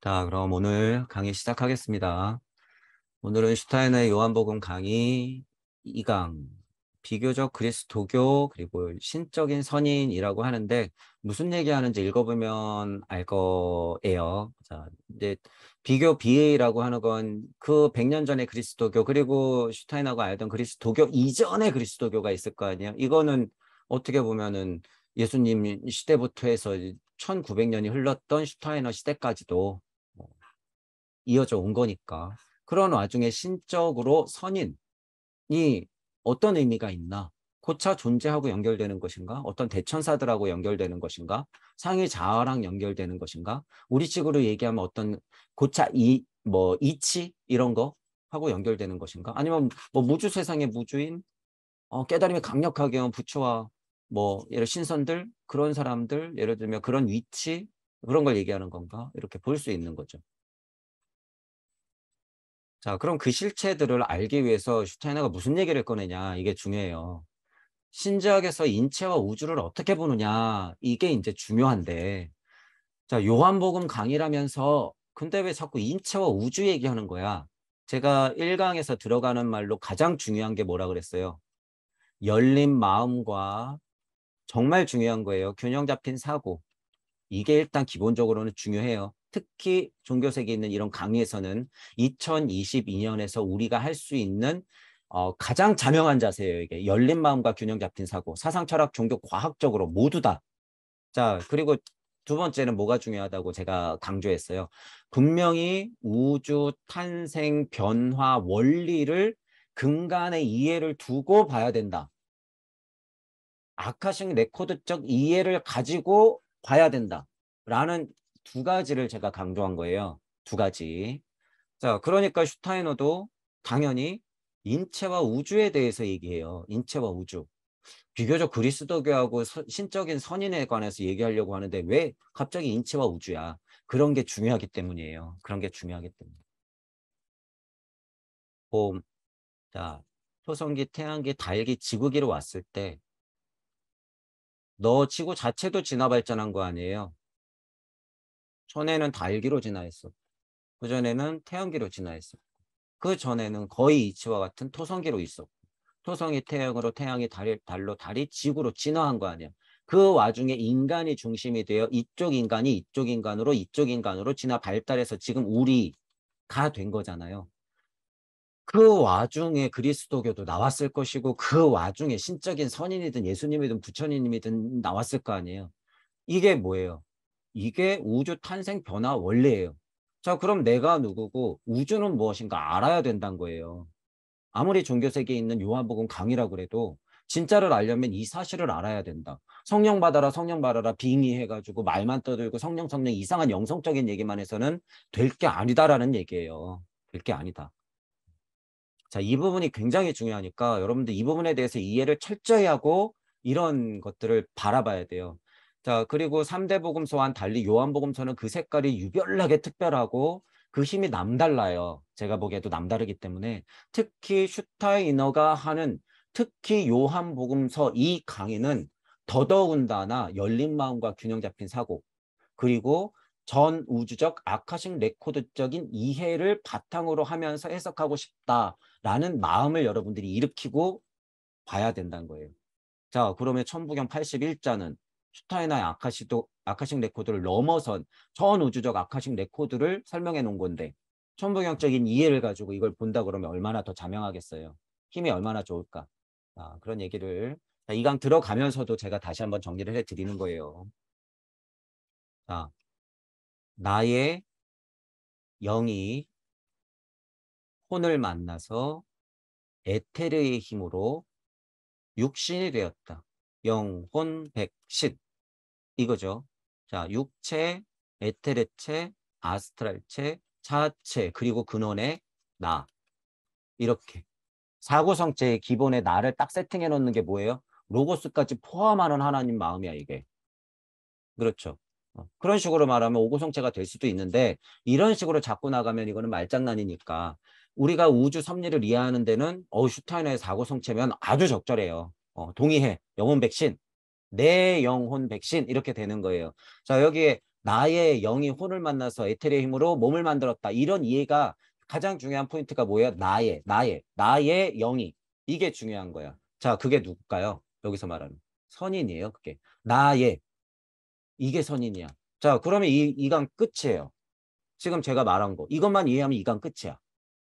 자, 그럼 오늘 강의 시작하겠습니다. 오늘은 슈타이너의 요한복음 강의 2강, 비교적 그리스도교 그리고 신적인 선인이라고 하는데 무슨 얘기하는지 읽어보면 알 거예요. 자, 이제 비교 BA라고 하는 건 그 100년 전의 그리스도교 그리고 슈타이너가 알던 그리스도교 이전의 그리스도교가 있을 거 아니에요. 이거는 어떻게 보면은 예수님 시대부터 해서 1900년이 흘렀던 슈타이너 시대까지도 이어져 온 거니까. 그런 와중에 신적으로 선인이 어떤 의미가 있나? 고차 존재하고 연결되는 것인가? 어떤 대천사들하고 연결되는 것인가? 상위 자아랑 연결되는 것인가? 우리 식으로 얘기하면 어떤 고차 이치 이런 거 하고 연결되는 것인가? 아니면 뭐 무주 세상의 무주인 깨달음이 강력하게 한 부처와 뭐 예를 신선들 그런 사람들 예를 들면 그런 위치 그런 걸 얘기하는 건가? 이렇게 볼 수 있는 거죠. 자, 그럼 그 실체들을 알기 위해서 슈타이너가 무슨 얘기를 꺼내냐, 이게 중요해요. 신지학에서 인체와 우주를 어떻게 보느냐, 이게 이제 중요한데, 자, 요한복음 강의라면서, 근데 왜 자꾸 인체와 우주 얘기하는 거야? 제가 1강에서 들어가는 말로 가장 중요한 게 뭐라 그랬어요? 열린 마음과 정말 중요한 거예요. 균형 잡힌 사고. 이게 일단 기본적으로는 중요해요. 특히 종교색이 있는 이런 강의에서는 2022년에서 우리가 할 수 있는 가장 자명한 자세예요. 이게 열린 마음과 균형 잡힌 사고, 사상, 철학, 종교, 과학적으로 모두 다. 자, 그리고 두 번째는 뭐가 중요하다고 제가 강조했어요. 분명히 우주 탄생 변화 원리를 근간의 이해를 두고 봐야 된다. 아카식 레코드적 이해를 가지고 봐야 된다. 라는 두 가지를 제가 강조한 거예요. 두 가지. 자, 그러니까 슈타이너도 당연히 인체와 우주에 대해서 얘기해요. 인체와 우주. 비교적 그리스도교하고 신적인 선인에 관해서 얘기하려고 하는데 왜 갑자기 인체와 우주야? 그런 게 중요하기 때문이에요. 그런 게 중요하기 때문에. 봄, 자, 토성기, 태양기, 달기, 지구기로 왔을 때 너 지구 자체도 진화 발전한 거 아니에요? 전에는 달기로 진화했어. 그전에는 태양기로 진화했어. 그 전에는 거의 이치와 같은 토성기로 있었고 토성이 태양으로 태양이 달로 달이 지구로 진화한 거 아니야. 그 와중에 인간이 중심이 되어 이쪽 인간이 이쪽 인간으로 진화 발달해서 지금 우리가 된 거잖아요. 그 와중에 그리스도교도 나왔을 것이고 그 와중에 신적인 선인이든 예수님이든 부처님이든 나왔을 거 아니에요. 이게 뭐예요? 이게 우주 탄생 변화 원리예요. 자, 그럼 내가 누구고 우주는 무엇인가 알아야 된다는 거예요. 아무리 종교 세계에 있는 요한복음 강의라고 그래도 진짜를 알려면 이 사실을 알아야 된다. 성령 받아라, 성령 받아라, 빙의해가지고 말만 떠들고 성령, 성령 이상한 영성적인 얘기만 해서는 될 게 아니다라는 얘기예요. 될 게 아니다. 자, 이 부분이 굉장히 중요하니까 여러분들 이 부분에 대해서 이해를 철저히 하고 이런 것들을 바라봐야 돼요. 자, 그리고 3대 복음서와는 달리 요한복음서는 그 색깔이 유별나게 특별하고 그 힘이 남달라요. 제가 보기에도 남다르기 때문에 특히 슈타이너가 하는 특히 요한복음서 이 강의는 더더군다나 열린 마음과 균형 잡힌 사고 그리고 전 우주적 아카식 레코드적인 이해를 바탕으로 하면서 해석하고 싶다라는 마음을 여러분들이 일으키고 봐야 된다는 거예요. 자, 그러면 천부경 81자는 슈타이너의 아카식 레코드를 넘어선 전 우주적 아카식 레코드를 설명해 놓은 건데 천부경적인 이해를 가지고 이걸 본다 그러면 얼마나 더 자명하겠어요. 힘이 얼마나 좋을까. 그런 얘기를 이 강 들어가면서도 제가 다시 한번 정리를 해드리는 거예요. 자, 나의 영이 혼을 만나서 에테르의 힘으로 육신이 되었다. 영혼 백신 이거죠. 자, 육체, 에테르체, 아스트랄체, 차체 그리고 근원의 나 이렇게 사고성체의 기본의 나를 딱 세팅해 놓는 게 뭐예요? 로고스까지 포함하는 하나님 마음이야 이게. 그렇죠. 그런 식으로 말하면 오고성체가 될 수도 있는데 이런 식으로 자꾸 나가면 이거는 말장난이니까 우리가 우주 섭리를 이해하는 데는 슈타이너의 사고성체면 아주 적절해요. 동의해. 영혼 백신. 내 영혼 백신 이렇게 되는 거예요. 자, 여기에 나의 영이 혼을 만나서 에테르의 힘으로 몸을 만들었다. 이런 이해가 가장 중요한 포인트가 뭐예요? 나의 영이. 이게 중요한 거야. 자, 그게 누굴까요? 여기서 말하는 선인이에요. 그게 나의. 이게 선인이야. 자, 그러면 이강 끝이에요. 지금 제가 말한 거. 이것만 이해하면 이강 끝이야.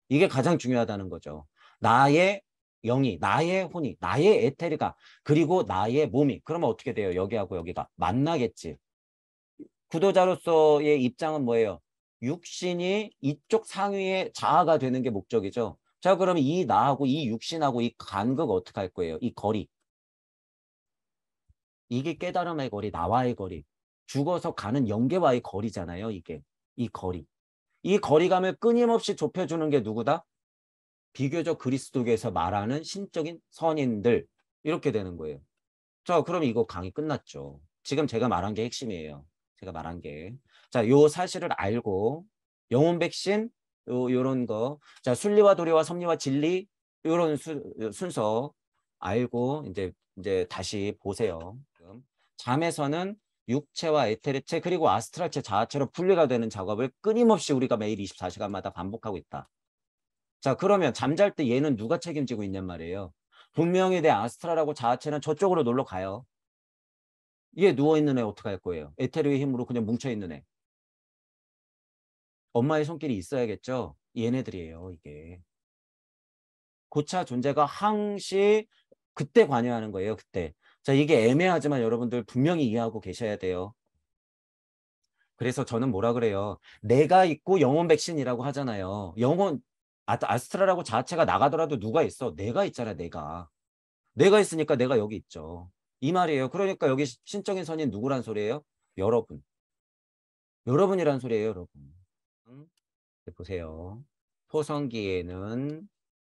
이게 가장 중요하다는 거죠. 나의 영이, 나의 혼이, 나의 에테르가, 그리고 나의 몸이. 그러면 어떻게 돼요? 여기하고 여기가 만나겠지. 구도자로서의 입장은 뭐예요? 육신이 이쪽 상위의 자아가 되는 게 목적이죠. 자, 그러면 이 나하고 이 육신하고 이 간극 어떻게 할 거예요? 이 거리. 이게 깨달음의 거리, 나와의 거리. 죽어서 가는 영계와의 거리잖아요, 이게. 이 거리. 이 거리감을 끊임없이 좁혀주는 게 누구다? 비교적 그리스도교에서 말하는 신적인 선인들. 이렇게 되는 거예요. 자, 그럼 이거 강의 끝났죠. 지금 제가 말한 게 핵심이에요. 제가 말한 게. 자, 요 사실을 알고 영혼 백신 요런 거. 자, 순리와 도리와 섭리와 진리 요런 순서 알고 이제 다시 보세요. 잠에서는 육체와 에테르체 그리고 아스트랄체 자아체로 분리가 되는 작업을 끊임없이 우리가 매일 24시간마다 반복하고 있다. 자, 그러면 잠잘 때 얘는 누가 책임지고 있냔 말이에요. 분명히 내 아스트랄하고 자아체는 저쪽으로 놀러 가요. 얘 누워있는 애 어떡할 거예요? 에테르의 힘으로 그냥 뭉쳐있는 애. 엄마의 손길이 있어야겠죠? 얘네들이에요, 이게. 고차 존재가 항시 그때 관여하는 거예요, 그때. 자, 이게 애매하지만 여러분들 분명히 이해하고 계셔야 돼요. 그래서 저는 뭐라 그래요? 내가 있고 영혼 백신이라고 하잖아요. 영혼, 아스트랄하고 자아체가 나가더라도 누가 있어? 내가 있잖아, 내가. 내가 있으니까 내가 여기 있죠. 이 말이에요. 그러니까 여기 신적인 선인 누구란 소리예요? 여러분. 여러분이란 소리예요, 여러분. 보세요. 토성기에는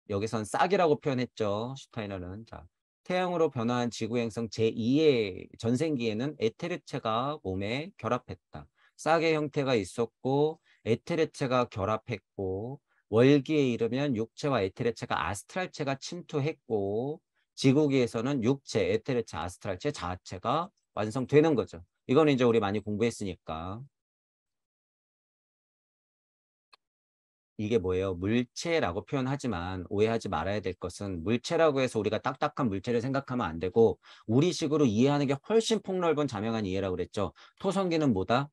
여기선 싹이라고 표현했죠. 슈타이너는. 자, 태양으로 변화한 지구 행성 제2의 전생기에는 에테르체가 몸에 결합했다. 싹의 형태가 있었고 에테르체가 결합했고 월기에 이르면 육체와 에테르체가 아스트랄체가 침투했고 지구기에서는 육체, 에테르체, 아스트랄체, 자아체가 완성되는 거죠. 이거는 이제 우리 많이 공부했으니까. 이게 뭐예요? 물체라고 표현하지만 오해하지 말아야 될 것은 물체라고 해서 우리가 딱딱한 물체를 생각하면 안 되고 우리식으로 이해하는 게 훨씬 폭넓은 자명한 이해라고 그랬죠. 토성기는 뭐다?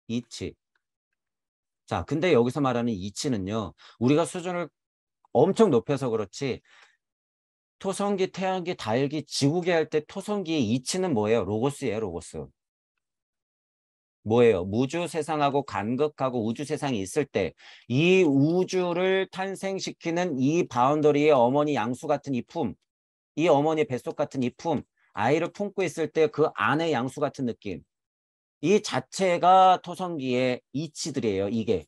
이치. 자, 근데 여기서 말하는 이치는요. 우리가 수준을 엄청 높여서 그렇지 토성기, 태양기, 달기, 지구기 할 때 토성기의 이치는 뭐예요? 로고스예요, 로고스. 뭐예요? 무주 세상하고 간극하고 우주 세상이 있을 때 이 우주를 탄생시키는 이 바운더리의 어머니 양수 같은 이 품, 이 어머니 뱃속 같은 이 품, 아이를 품고 있을 때 그 안의 양수 같은 느낌. 이 자체가 토성기의 이치들이에요. 이게.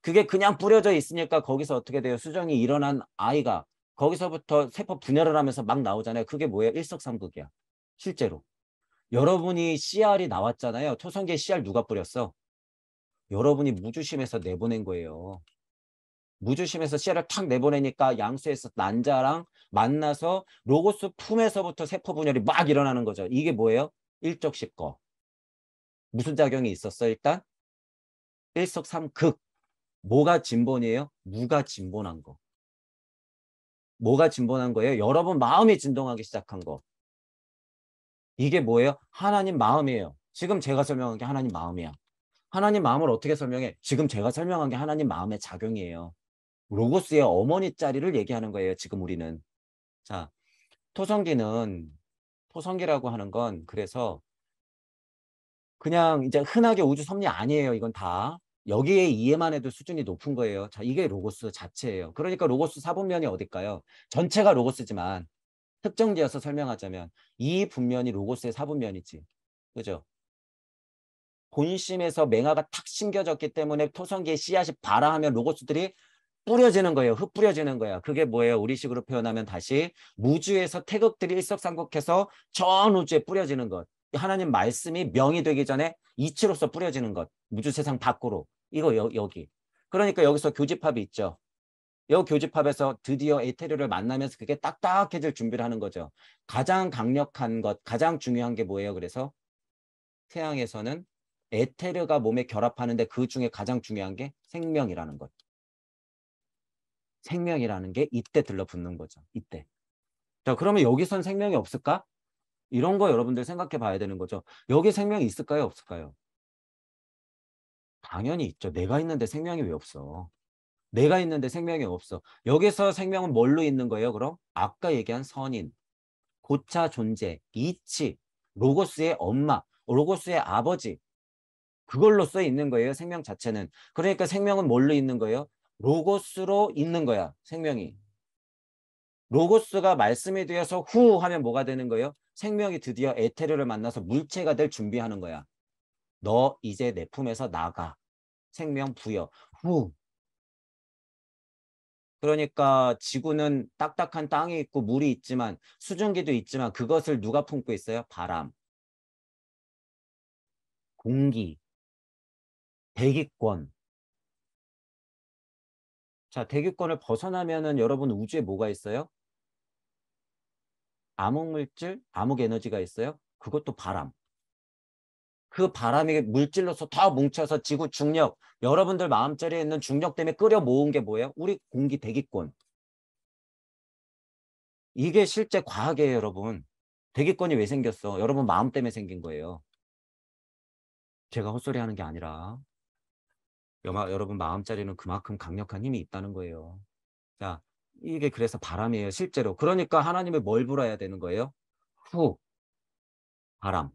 그게 그냥 뿌려져 있으니까 거기서 어떻게 돼요? 수정이 일어난 아이가 거기서부터 세포 분열을 하면서 막 나오잖아요. 그게 뭐예요? 일석삼극이야. 실제로. 여러분이 CR이 나왔잖아요. 토성기에 CR 누가 뿌렸어? 여러분이 무주심에서 내보낸 거예요. 무주심에서 CR을 탁 내보내니까 양수에서 난자랑 만나서 로고스 품에서부터 세포 분열이 막 일어나는 거죠. 이게 뭐예요? 일적십거. 무슨 작용이 있었어? 일단 일석삼극. 뭐가 진본이에요? 무가 진본한 거. 뭐가 진본한 거예요? 여러분 마음이 진동하기 시작한 거. 이게 뭐예요? 하나님 마음이에요. 지금 제가 설명한 게 하나님 마음이야. 하나님 마음을 어떻게 설명해? 지금 제가 설명한 게 하나님 마음의 작용이에요. 로고스의 어머니 자리를 얘기하는 거예요. 지금 우리는. 자, 토성기는 토성기라고 하는 건 그래서 그냥 이제 흔하게 우주 섭리 아니에요. 이건 다. 여기에 이해만 해도 수준이 높은 거예요. 자, 이게 로고스 자체예요. 그러니까 로고스 사분면이 어딜까요? 전체가 로고스지만 특정지어서 설명하자면 이 분면이 로고스의 사분면이지. 그죠? 본심에서 맹아가 탁 심겨졌기 때문에 토성기의 씨앗이 발아하면 로고스들이 뿌려지는 거예요. 흩뿌려지는 거야. 그게 뭐예요? 우리식으로 표현하면 다시 무주에서 태극들이 일석삼극해서 전 우주에 뿌려지는 것. 하나님 말씀이 명이 되기 전에 이치로서 뿌려지는 것. 무주 세상 밖으로. 이거 여기. 그러니까 여기서 교집합이 있죠. 이 교집합에서 드디어 에테르를 만나면서 그게 딱딱해질 준비를 하는 거죠. 가장 강력한 것, 가장 중요한 게 뭐예요? 그래서 태양에서는 에테르가 몸에 결합하는데 그 중에 가장 중요한 게 생명이라는 것. 생명이라는 게 이때 들러붙는 거죠. 이때. 자, 그러면 여기선 생명이 없을까? 이런 거 여러분들 생각해 봐야 되는 거죠. 여기 생명이 있을까요? 없을까요? 당연히 있죠. 내가 있는데 생명이 왜 없어? 내가 있는데 생명이 없어. 여기서 생명은 뭘로 있는 거예요, 그럼? 아까 얘기한 선인, 고차 존재, 이치, 로고스의 엄마, 로고스의 아버지. 그걸로 써 있는 거예요, 생명 자체는. 그러니까 생명은 뭘로 있는 거예요? 로고스로 있는 거야, 생명이. 로고스가 말씀이 되어서 후 하면 뭐가 되는 거예요? 생명이 드디어 에테르를 만나서 물체가 될 준비하는 거야. 너 이제 내 품에서 나가. 생명 부여. 후. 그러니까 지구는 딱딱한 땅이 있고 물이 있지만 수증기도 있지만 그것을 누가 품고 있어요? 바람, 공기, 대기권. 자, 대기권을 벗어나면은 여러분 우주에 뭐가 있어요? 암흑물질, 암흑에너지가 있어요. 그것도 바람. 그 바람이 물질로서 더 뭉쳐서 지구 중력, 여러분들 마음자리에 있는 중력 때문에 끌어 모은 게 뭐예요? 우리 공기 대기권. 이게 실제 과학이에요, 여러분. 대기권이 왜 생겼어? 여러분 마음 때문에 생긴 거예요. 제가 헛소리 하는 게 아니라 여러분 마음자리는 그만큼 강력한 힘이 있다는 거예요. 자, 이게 그래서 바람이에요, 실제로. 그러니까 하나님을 뭘 불어야 되는 거예요? 후, 바람.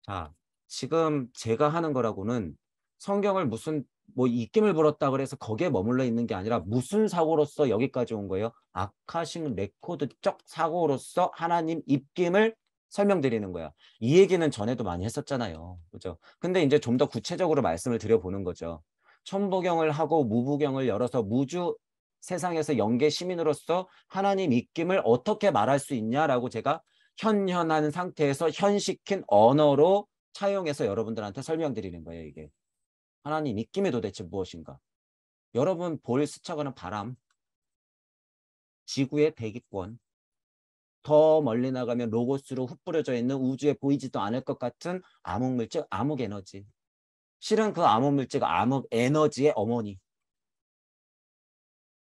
자, 지금 제가 하는 거라고는 성경을 무슨 뭐 입김을 불었다 그래서 거기에 머물러 있는 게 아니라 무슨 사고로서 여기까지 온 거예요? 아카식 레코드적 사고로서 하나님 입김을 설명드리는 거야. 이 얘기는 전에도 많이 했었잖아요. 그죠? 근데 이제 좀 더 구체적으로 말씀을 드려보는 거죠. 천부경을 하고 무부경을 열어서 무주 세상에서 영계 시민으로서 하나님 입김을 어떻게 말할 수 있냐라고 제가 현현한 상태에서 현시킨 언어로 차용해서 여러분들한테 설명드리는 거예요, 이게. 하나님 입김이 도대체 무엇인가? 여러분 볼 스쳐가는 바람, 지구의 대기권, 더 멀리 나가면 로고스로 흩뿌려져 있는 우주에 보이지도 않을 것 같은 암흑물질, 암흑에너지. 실은 그 암흑물질과 암흑에너지의 어머니,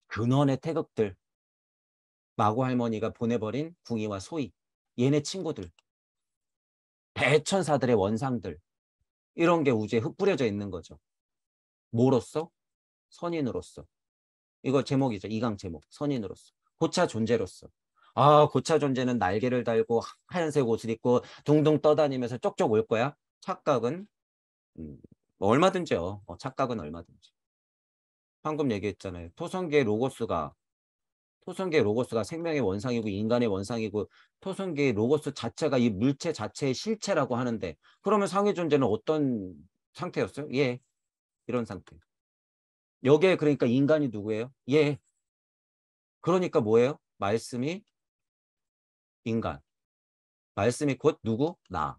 근원의 태극들, 마고 할머니가 보내버린 궁이와 소희, 얘네 친구들, 대천사들의 원상들, 이런 게 우주에 흩뿌려져 있는 거죠. 뭐로써? 선인으로서. 이거 제목이죠. 2강 제목. 선인으로서. 고차 존재로서. 아, 고차 존재는 날개를 달고 하얀색 옷을 입고 둥둥 떠다니면서 쪽쪽 올 거야. 착각은 음, 뭐 얼마든지요. 착각은 얼마든지. 방금 얘기했잖아요. 토성계의 로고스가 생명의 원상이고 인간의 원상이고 토성계의 로고스 자체가 이 물체 자체의 실체라고 하는데 그러면 상위 존재는 어떤 상태였어요? 예, 이런 상태. 여기에 그러니까 인간이 누구예요? 예. 그러니까 뭐예요? 말씀이 인간. 말씀이 곧 누구? 나.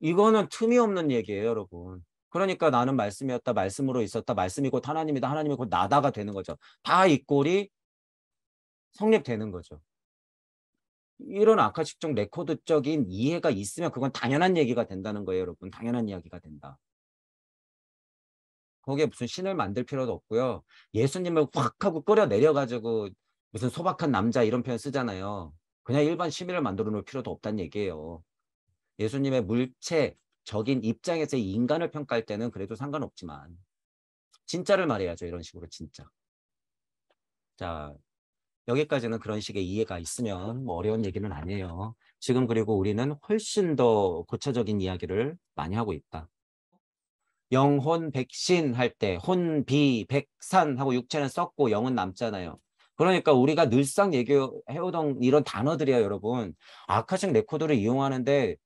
이거는 틈이 없는 얘기예요, 여러분. 그러니까 나는 말씀이었다, 말씀으로 있었다, 말씀이 곧 하나님이다, 하나님이 곧 나다가 되는 거죠. 다 이 꼴이 성립되는 거죠. 이런 아카식적 레코드적인 이해가 있으면 그건 당연한 얘기가 된다는 거예요, 여러분. 당연한 이야기가 된다. 거기에 무슨 신을 만들 필요도 없고요. 예수님을 확 하고 끌어내려가지고 무슨 소박한 남자 이런 표현 쓰잖아요. 그냥 일반 시민을 만들어 놓을 필요도 없다는 얘기예요. 예수님의 물체적인 입장에서 인간을 평가할 때는 그래도 상관없지만 진짜를 말해야죠. 이런 식으로 진짜. 자, 여기까지는 그런 식의 이해가 있으면 뭐 어려운 얘기는 아니에요. 지금 그리고 우리는 훨씬 더 고차적인 이야기를 많이 하고 있다. 영혼 백신 할 때 혼비 백산 하고 육체는 썩고 영은 남잖아요. 그러니까 우리가 늘상 얘기해오던 이런 단어들이야 여러분. 아카식 레코드를 이용하는데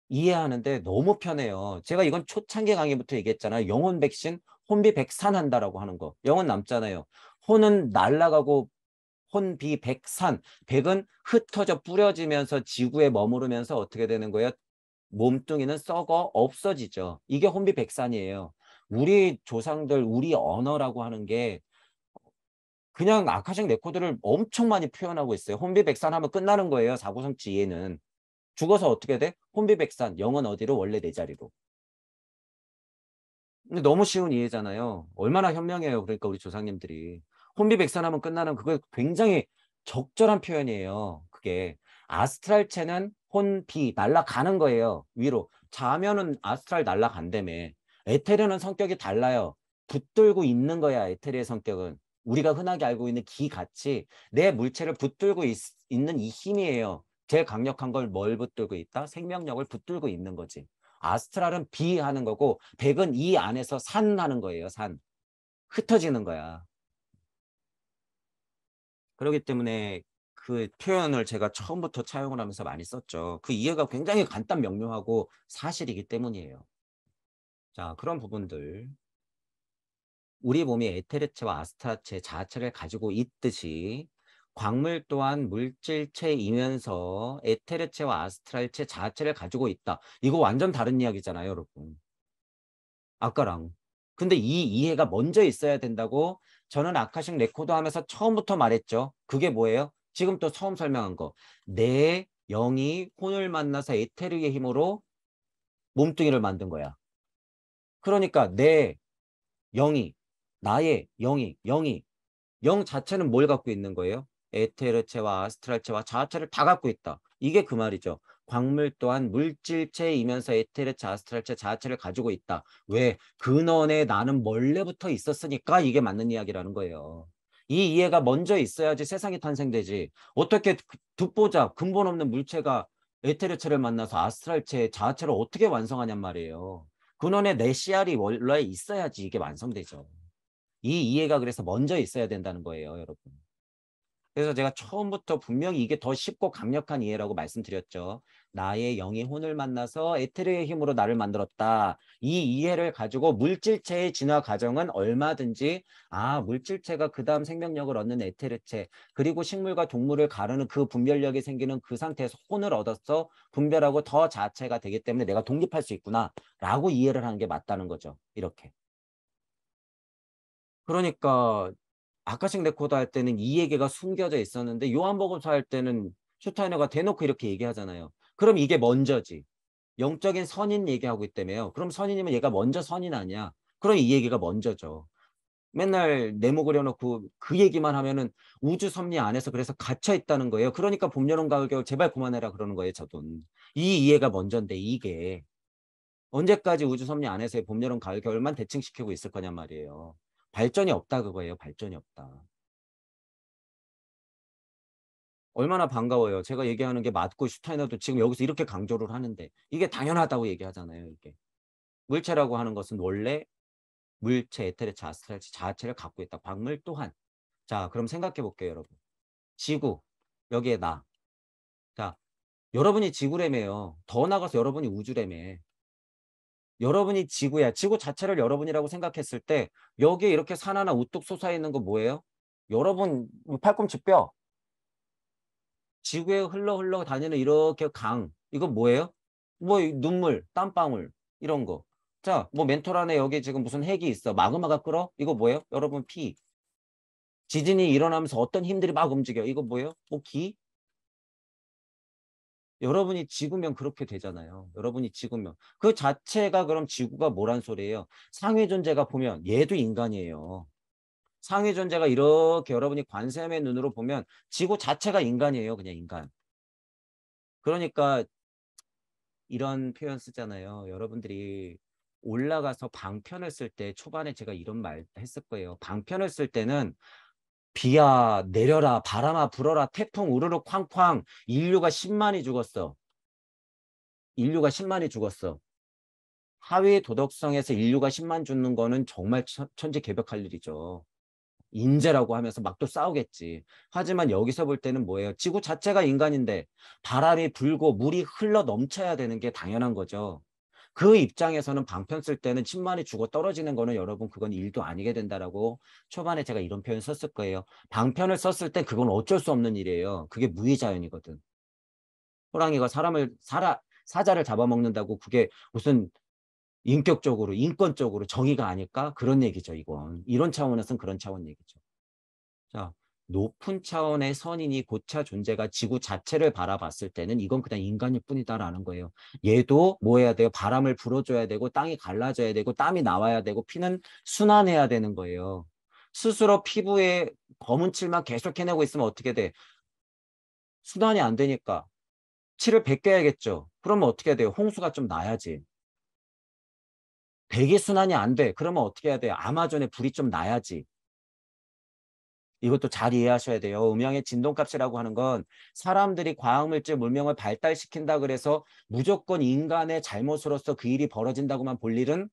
이해하는데 너무 편해요. 제가 이건 초창기 강의부터 얘기했잖아요. 영혼 백신 혼비 백산 한다라고 하는 거. 영은 남잖아요. 혼은 날아가고 혼비 백산. 백은 흩어져 뿌려지면서 지구에 머무르면서 어떻게 되는 거예요? 몸뚱이는 썩어 없어지죠. 이게 혼비백산이에요. 우리 조상들, 우리 언어라고 하는 게 그냥 아카식 레코드를 엄청 많이 표현하고 있어요. 혼비백산하면 끝나는 거예요. 사고성치 이해는. 죽어서 어떻게 돼? 혼비백산. 영은 어디로? 원래 내 자리로. 근데 너무 쉬운 이해잖아요. 얼마나 현명해요. 그러니까 우리 조상님들이. 혼비백산하면 끝나는 그거 굉장히 적절한 표현이에요. 그게. 아스트랄체는 혼비 날아가는 거예요. 위로. 자면은 아스트랄 날아간다며. 에테르는 성격이 달라요. 붙들고 있는 거야. 에테르의 성격은. 우리가 흔하게 알고 있는 기 같이 내 물체를 붙들고 있는 이 힘이에요. 제일 강력한 걸 뭘 붙들고 있다? 생명력을 붙들고 있는 거지. 아스트랄은 비 하는 거고 백은 이 안에서 산 하는 거예요. 산. 흩어지는 거야. 그렇기 때문에 그 표현을 제가 처음부터 차용을 하면서 많이 썼죠. 그 이해가 굉장히 간단 명료하고 사실이기 때문이에요. 자, 그런 부분들. 우리 몸이 에테르체와 아스타체 자체를 가지고 있듯이 광물 또한 물질체이면서 에테르체와 아스트랄체 자체를 가지고 있다. 이거 완전 다른 이야기잖아요, 여러분. 아까랑. 근데 이 이해가 먼저 있어야 된다고 저는 아카식 레코드 하면서 처음부터 말했죠. 그게 뭐예요? 지금 또 처음 설명한 거. 내 영이 혼을 만나서 에테르의 힘으로 몸뚱이를 만든 거야. 그러니까 내 영이, 나의 영이, 영 자체는 뭘 갖고 있는 거예요? 에테르체와 아스트랄체와 자아체를 다 갖고 있다. 이게 그 말이죠. 광물 또한 물질체이면서 에테르체, 아스트랄체, 자아체를 가지고 있다. 왜? 근원에 나는 원래부터 있었으니까 이게 맞는 이야기라는 거예요. 이 이해가 먼저 있어야지 세상이 탄생되지. 어떻게 듣보자 근본 없는 물체가 에테르체를 만나서 아스트랄체, 자아체를 어떻게 완성하냔 말이에요. 근원에 내 씨알이 원래 있어야지 이게 완성되죠. 이 이해가 그래서 먼저 있어야 된다는 거예요, 여러분. 그래서 제가 처음부터 분명히 이게 더 쉽고 강력한 이해라고 말씀드렸죠. 나의 영이 혼을 만나서 에테르의 힘으로 나를 만들었다. 이 이해를 가지고 물질체의 진화 과정은 얼마든지 물질체가 그 다음 생명력을 얻는 에테르체 그리고 식물과 동물을 가르는 그 분별력이 생기는 그 상태에서 혼을 얻어서 분별하고 더 자체가 되기 때문에 내가 독립할 수 있구나 라고 이해를 하는 게 맞다는 거죠. 이렇게. 그러니까 아카식 레코드 할 때는 이 얘기가 숨겨져 있었는데 요한복음서 할 때는 슈타이너가 대놓고 이렇게 얘기하잖아요. 그럼 이게 먼저지. 영적인 선인 얘기하고 있다며요. 그럼 선인이면 얘가 먼저 선인 아니야. 그럼 이 얘기가 먼저죠. 맨날 네모 그려놓고 그 얘기만 하면은 우주 섭리 안에서 그래서 갇혀 있다는 거예요. 그러니까 봄, 여름, 가을, 겨울 제발 그만해라 그러는 거예요. 저도. 이 이해가 먼저인데 이게. 언제까지 우주 섭리 안에서의 봄, 여름, 가을, 겨울만 대칭시키고 있을 거냔 말이에요. 발전이 없다 그거예요. 발전이 없다. 얼마나 반가워요. 제가 얘기하는 게 맞고 슈타이너도 지금 여기서 이렇게 강조를 하는데 이게 당연하다고 얘기하잖아요. 이게. 물체라고 하는 것은 원래 물체, 에테르체, 아스트랄체 자체를 갖고 있다. 광물 또한. 자, 그럼 생각해 볼게요, 여러분. 지구. 여기에 나. 자, 여러분이 지구래매요. 더 나가서 여러분이 우주래매. 여러분이 지구야. 지구 자체를 여러분이라고 생각했을 때 여기에 이렇게 산 하나 우뚝 솟아 있는 거 뭐예요? 여러분 팔꿈치 뼈. 지구에 흘러 다니는 이렇게 강. 이거 뭐예요? 뭐 눈물, 땀방울 이런 거. 자, 뭐 멘톨 안에 여기 지금 무슨 핵이 있어. 마그마가 끓어? 이거 뭐예요? 여러분 피. 지진이 일어나면서 어떤 힘들이 막 움직여. 이거 뭐예요? 뭐 기? 여러분이 지구면 그렇게 되잖아요. 여러분이 지구면. 그 자체가 그럼 지구가 뭐란 소리예요? 상위 존재가 보면 얘도 인간이에요. 상위 존재가 이렇게 여러분이 관세음의 눈으로 보면 지구 자체가 인간이에요. 그냥 인간. 그러니까 이런 표현 쓰잖아요. 여러분들이 올라가서 방편을 쓸 때 초반에 제가 이런 말 했을 거예요. 방편을 쓸 때는 비야 내려라 바람아 불어라 태풍 우르르 쾅쾅 인류가 10만이 죽었어. 인류가 10만이 죽었어. 하위 도덕성에서 인류가 10만 죽는 거는 정말 천지개벽할 일이죠. 인재라고 하면서 막 또 싸우겠지. 하지만 여기서 볼 때는 뭐예요? 지구 자체가 인간인데 바람이 불고 물이 흘러 넘쳐야 되는 게 당연한 거죠. 그 입장에서는 방편 쓸 때는 10만이 죽어 떨어지는 거는 여러분 그건 일도 아니게 된다라고 초반에 제가 이런 표현 썼을 거예요. 방편을 썼을 때 그건 어쩔 수 없는 일이에요. 그게 무의자연이거든. 호랑이가 사자를 잡아먹는다고 그게 무슨 인격적으로 인권적으로 정의가 아닐까? 그런 얘기죠. 이건. 이런 차원에서는 그런 차원 얘기죠. 자, 높은 차원의 선인이 고차 존재가 지구 자체를 바라봤을 때는 이건 그냥 인간일 뿐이다라는 거예요. 얘도 뭐 해야 돼요? 바람을 불어줘야 되고 땅이 갈라져야 되고 땀이 나와야 되고 피는 순환해야 되는 거예요. 스스로 피부에 검은 칠만 계속 해내고 있으면 어떻게 돼? 순환이 안 되니까 칠을 벗겨야겠죠. 그러면 어떻게 해야 돼요? 홍수가 좀 나야지. 대기 순환이 안 돼. 그러면 어떻게 해야 돼요? 아마존에 불이 좀 나야지. 이것도 잘 이해하셔야 돼요. 음양의 진동값이라고 하는 건 사람들이 과학물질 문명을 발달시킨다 그래서 무조건 인간의 잘못으로서 그 일이 벌어진다고만 볼 일은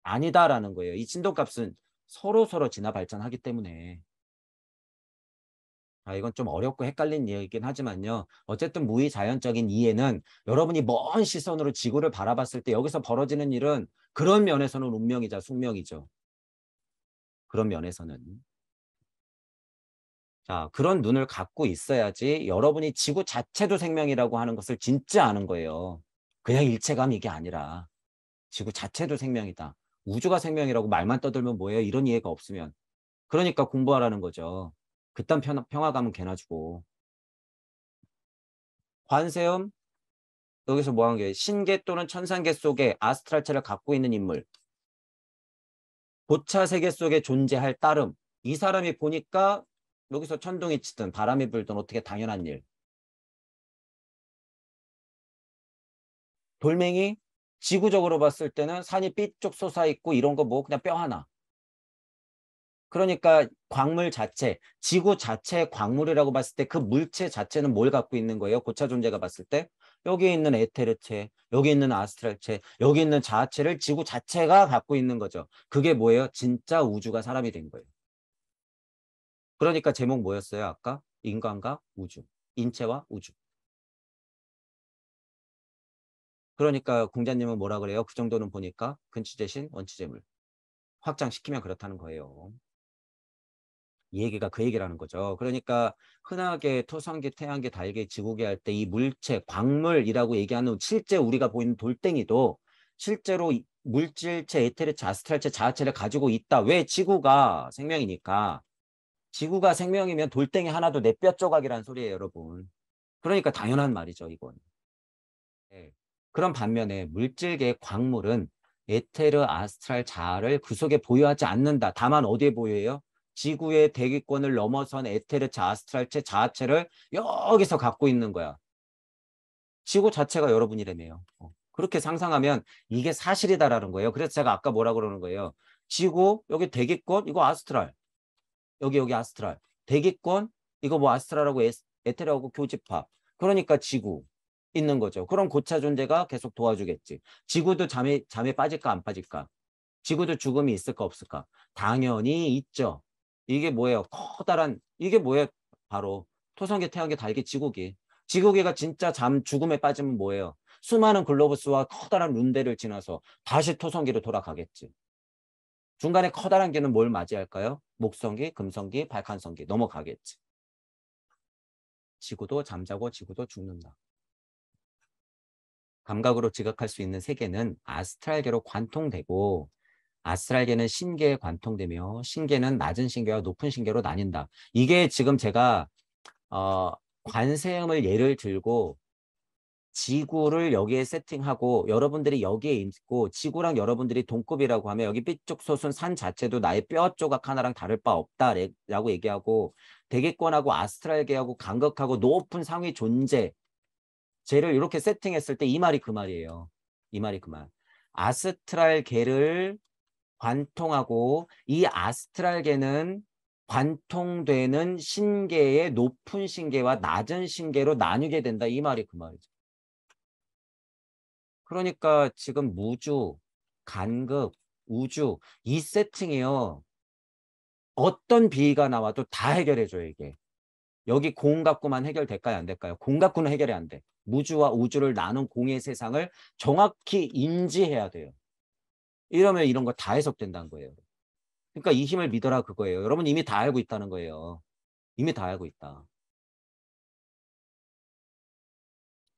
아니다라는 거예요. 이 진동값은 서로 진화 발전하기 때문에. 이건 좀 어렵고 헷갈린 이야기긴 하지만요. 어쨌든 무의자연적인 이해는 여러분이 먼 시선으로 지구를 바라봤을 때 여기서 벌어지는 일은 그런 면에서는 운명이자 숙명이죠. 그런 면에서는. 자, 그런 눈을 갖고 있어야지 여러분이 지구 자체도 생명이라고 하는 것을 진짜 아는 거예요. 그냥 일체감 이게 아니라 지구 자체도 생명이다. 우주가 생명이라고 말만 떠들면 뭐예요? 이런 이해가 없으면. 그러니까 공부하라는 거죠. 그딴 평화감은 개나 주고. 관세음 여기서 뭐 한 게 신계 또는 천상계 속에 아스트랄체를 갖고 있는 인물. 고차 세계 속에 존재할 따름. 이 사람이 보니까 여기서 천둥이 치든 바람이 불든 어떻게 당연한 일. 돌멩이 지구적으로 봤을 때는 산이 삐쭉 솟아있고 이런 거 뭐 그냥 뼈 하나. 그러니까 광물 자체, 지구 자체의 광물이라고 봤을 때 그 물체 자체는 뭘 갖고 있는 거예요? 고차 존재가 봤을 때 여기 있는 에테르체, 여기 있는 아스트랄체, 여기 있는 자아체를 지구 자체가 갖고 있는 거죠. 그게 뭐예요? 진짜 우주가 사람이 된 거예요. 그러니까 제목 뭐였어요? 아까 인간과 우주, 인체와 우주. 그러니까 공자님은 뭐라 그래요? 그 정도는 보니까 근치대신 원치재물. 확장시키면 그렇다는 거예요. 이 얘기가 그 얘기라는 거죠. 그러니까 흔하게 토성계, 태양계, 달계, 지구계 할 때 이 물체, 광물이라고 얘기하는 실제 우리가 보이는 돌덩이도 실제로 물질체, 에테르체, 아스트랄체, 자아체를 가지고 있다. 왜? 지구가 생명이니까. 지구가 생명이면 돌덩이 하나도 내 뼈 조각이라는 소리예요, 여러분. 그러니까 당연한 말이죠, 이건. 네. 그런 반면에 물질계의 광물은 에테르, 아스트랄, 자아를 그 속에 보유하지 않는다. 다만 어디에 보유해요? 지구의 대기권을 넘어선 에테르체, 아스트랄체, 자아체를 여기서 갖고 있는 거야. 지구 자체가 여러분이라며요. 그렇게 상상하면 이게 사실이다라는 거예요. 그래서 제가 아까 뭐라 그러는 거예요. 지구, 여기 대기권, 이거 아스트랄. 여기 아스트랄. 대기권, 이거 뭐 아스트랄하고 에테르하고 교집합. 그러니까 지구 있는 거죠. 그럼 고차 존재가 계속 도와주겠지. 지구도 잠에 빠질까 안 빠질까? 지구도 죽음이 있을까 없을까? 당연히 있죠. 이게 뭐예요? 커다란 이게 뭐예요? 바로 토성계, 태양계, 달계, 지구계. 지구계가 진짜 죽음에 빠지면 뭐예요? 수많은 글로부스와 커다란 룬대를 지나서 다시 토성계로 돌아가겠지. 중간에 커다란 개는 뭘 맞이할까요? 목성기, 금성기, 발칸성기 넘어가겠지. 지구도 잠자고 지구도 죽는다. 감각으로 지각할 수 있는 세계는 아스트랄계로 관통되고 아스트랄계는 신계에 관통되며 신계는 낮은 신계와 높은 신계로 나뉜다. 이게 지금 제가 관세음을 예를 들고 지구를 여기에 세팅하고 여러분들이 여기에 있고 지구랑 여러분들이 동급이라고 하면 여기 삐쭉 솟은 산 자체도 나의 뼈 조각 하나랑 다를 바 없다라고 얘기하고 대기권하고 아스트랄계하고 간극하고 높은 상위 존재 쟤를 이렇게 세팅했을 때 이 말이 그 말이에요. 이 말이 그 말. 아스트랄계를 관통하고 이 아스트랄계는 관통되는 신계의 높은 신계와 낮은 신계로 나뉘게 된다. 이 말이 그 말이죠. 그러니까 지금 무주, 간극, 우주 이 세팅이요. 어떤 비가 나와도 다 해결해줘요. 이게. 여기 공 갖고만 해결될까요? 안 될까요? 공 갖고는 해결이 안 돼. 무주와 우주를 나눈 공의 세상을 정확히 인지해야 돼요. 이러면 이런 거 다 해석된다는 거예요. 그러니까 이 힘을 믿어라 그거예요. 여러분 이미 다 알고 있다는 거예요. 이미 다 알고 있다.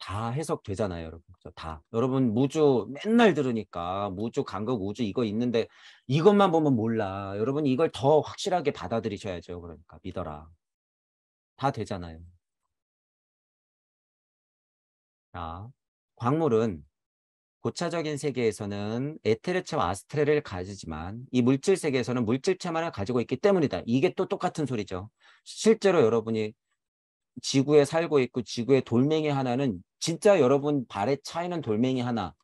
다 해석되잖아요, 여러분. 다. 여러분 무주 맨날 들으니까 무주 간극 우주 이거 있는데 이것만 보면 몰라. 여러분 이걸 더 확실하게 받아들이셔야죠. 그러니까 믿어라. 다 되잖아요. 자, 광물은 고차적인 세계에서는 에테르체와 아스트레를 가지지만 이 물질 세계에서는 물질체만을 가지고 있기 때문이다. 이게 또 똑같은 소리죠. 실제로 여러분이 지구에 살고 있고 지구의 돌멩이 하나는 진짜 여러분 발에 차이는 돌멩이 하나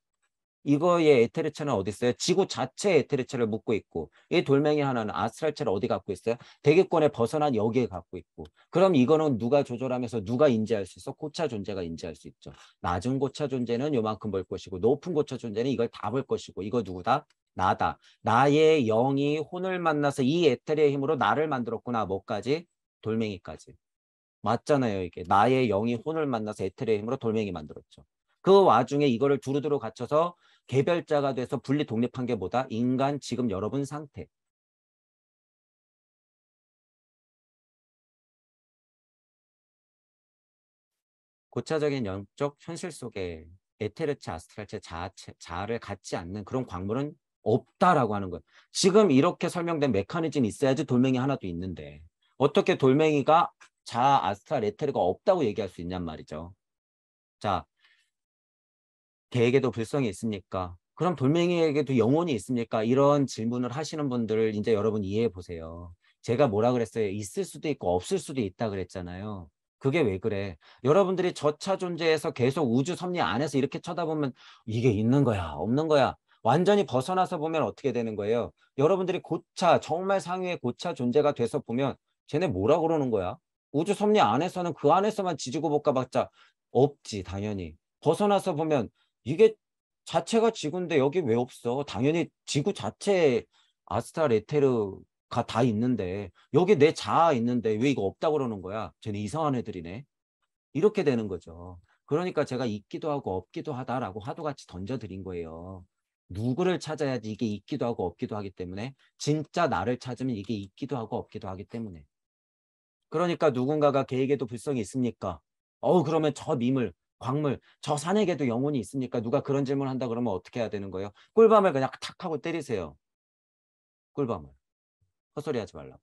이거의 에테르체는 어디 있어요? 지구 자체에 에테르체를 묻고 있고 이 돌멩이 하나는 아스트랄체를 어디 갖고 있어요? 대기권에 벗어난 여기에 갖고 있고 그럼 이거는 누가 조절하면서 누가 인지할 수 있어? 고차 존재가 인지할 수 있죠. 낮은 고차 존재는 요만큼 볼 것이고 높은 고차 존재는 이걸 다 볼 것이고 이거 누구다? 나다. 나의 영이 혼을 만나서 이 에테르의 힘으로 나를 만들었구나. 뭐까지? 돌멩이까지. 맞잖아요. 이게 나의 영이 혼을 만나서 에테르의 힘으로 돌멩이 만들었죠. 그 와중에 이거를 두루두루 갖춰서 개별자가 돼서 분리 독립한 게 뭐다? 인간 지금 여러분 상태. 고차적인 영적 현실 속에 에테르체, 아스트랄체, 자아를 갖지 않는 그런 광물은 없다라고 하는 거예요. 지금 이렇게 설명된 메커니즘이 있어야지 돌멩이 하나도 있는데 어떻게 돌멩이가 자아, 아스트랄, 에테르가 없다고 얘기할 수 있냔 말이죠. 자, 개에게도 불성이 있습니까? 그럼 돌멩이에게도 영혼이 있습니까? 이런 질문을 하시는 분들을 이제 여러분 이해해 보세요. 제가 뭐라 그랬어요? 있을 수도 있고 없을 수도 있다 그랬잖아요. 그게 왜 그래? 여러분들이 저차 존재에서 계속 우주 섭리 안에서 이렇게 쳐다보면 이게 있는 거야, 없는 거야. 완전히 벗어나서 보면 어떻게 되는 거예요? 여러분들이 고차, 정말 상위의 고차 존재가 돼서 보면 쟤네 뭐라 그러는 거야? 우주 섭리 안에서는 그 안에서만 지지고 볶아봤자 없지, 당연히. 벗어나서 보면 이게 자체가 지구인데 여기 왜 없어? 당연히 지구 자체에 아스타 레테르가 다 있는데 여기 내 자아 있는데 왜 이거 없다 그러는 거야? 쟤네 이상한 애들이네. 이렇게 되는 거죠. 그러니까 제가 있기도 하고 없기도 하다라고 화두같이 던져드린 거예요. 누구를 찾아야지 이게 있기도 하고 없기도 하기 때문에 진짜 나를 찾으면 이게 있기도 하고 없기도 하기 때문에 그러니까 누군가가 개에게도 불성이 있습니까? 그러면 저 미물, 광물, 저 산에게도 영혼이 있습니까? 누가 그런 질문을 한다 그러면 어떻게 해야 되는 거예요? 꿀밤을 그냥 탁 하고 때리세요. 꿀밤을. 헛소리 하지 말라고.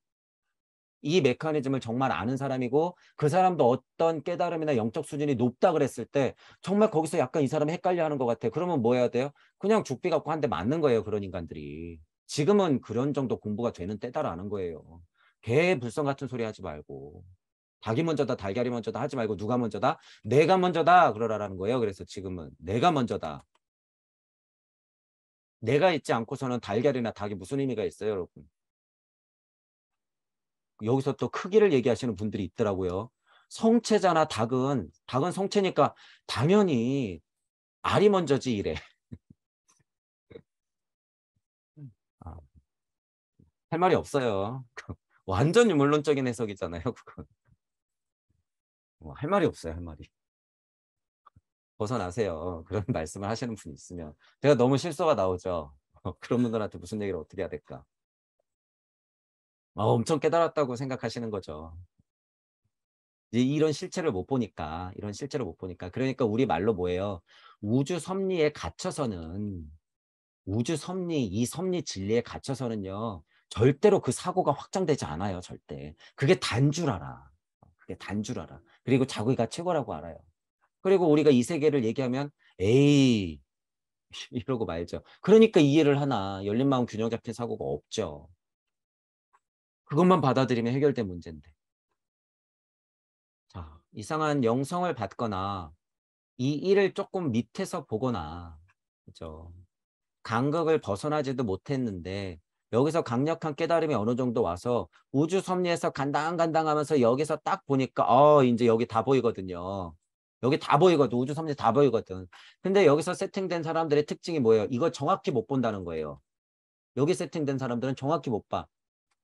이 메커니즘을 정말 아는 사람이고 그 사람도 어떤 깨달음이나 영적 수준이 높다 그랬을 때 정말 거기서 약간 이 사람이 헷갈려 하는 것 같아. 그러면 뭐 해야 돼요? 그냥 죽비 갖고 한 대 맞는 거예요. 그런 인간들이. 지금은 그런 정도 공부가 되는 때다라는 거예요. 개 불성 같은 소리 하지 말고. 닭이 먼저다, 달걀이 먼저다 하지 말고 누가 먼저다? 내가 먼저다 그러라라는 거예요. 그래서 지금은 내가 먼저다. 내가 있지 않고서는 달걀이나 닭이 무슨 의미가 있어요, 여러분? 여기서 또 크기를 얘기하시는 분들이 있더라고요. 성체잖아, 닭은 성체니까 당연히 알이 먼저지 이래. 아, 할 말이 없어요. 완전 유물론적인 해석이잖아요, 그건. 할 말이 없어요, 할 말이. 벗어나세요. 그런 말씀을 하시는 분이 있으면. 제가 너무 실수가 나오죠. 그런 분들한테 무슨 얘기를 어떻게 해야 될까? 엄청 깨달았다고 생각하시는 거죠. 이제 이런 실체를 못 보니까. 그러니까 우리 말로 뭐예요? 우주 섭리에 갇혀서는, 우주 섭리, 이 섭리 진리에 갇혀서는요, 절대로 그 사고가 확장되지 않아요, 절대. 그게 단 줄 알아. 그게 단 줄 알아. 그리고 자기가 최고라고 알아요. 그리고 우리가 이 세계를 얘기하면, 에이, 이러고 말죠. 그러니까 이해를 하나, 열린 마음 균형 잡힌 사고가 없죠. 그것만 받아들이면 해결된 문제인데. 자, 이상한 영성을 받거나 이 일을 조금 밑에서 보거나 그죠? 간극을 벗어나지도 못했는데 여기서 강력한 깨달음이 어느 정도 와서 우주 섭리에서 간당간당하면서 여기서 딱 보니까 이제 여기 다 보이거든요. 여기 다 보이거든. 우주 섭리 다 보이거든. 근데 여기서 세팅된 사람들의 특징이 뭐예요? 이거 정확히 못 본다는 거예요. 여기 세팅된 사람들은 정확히 못 봐.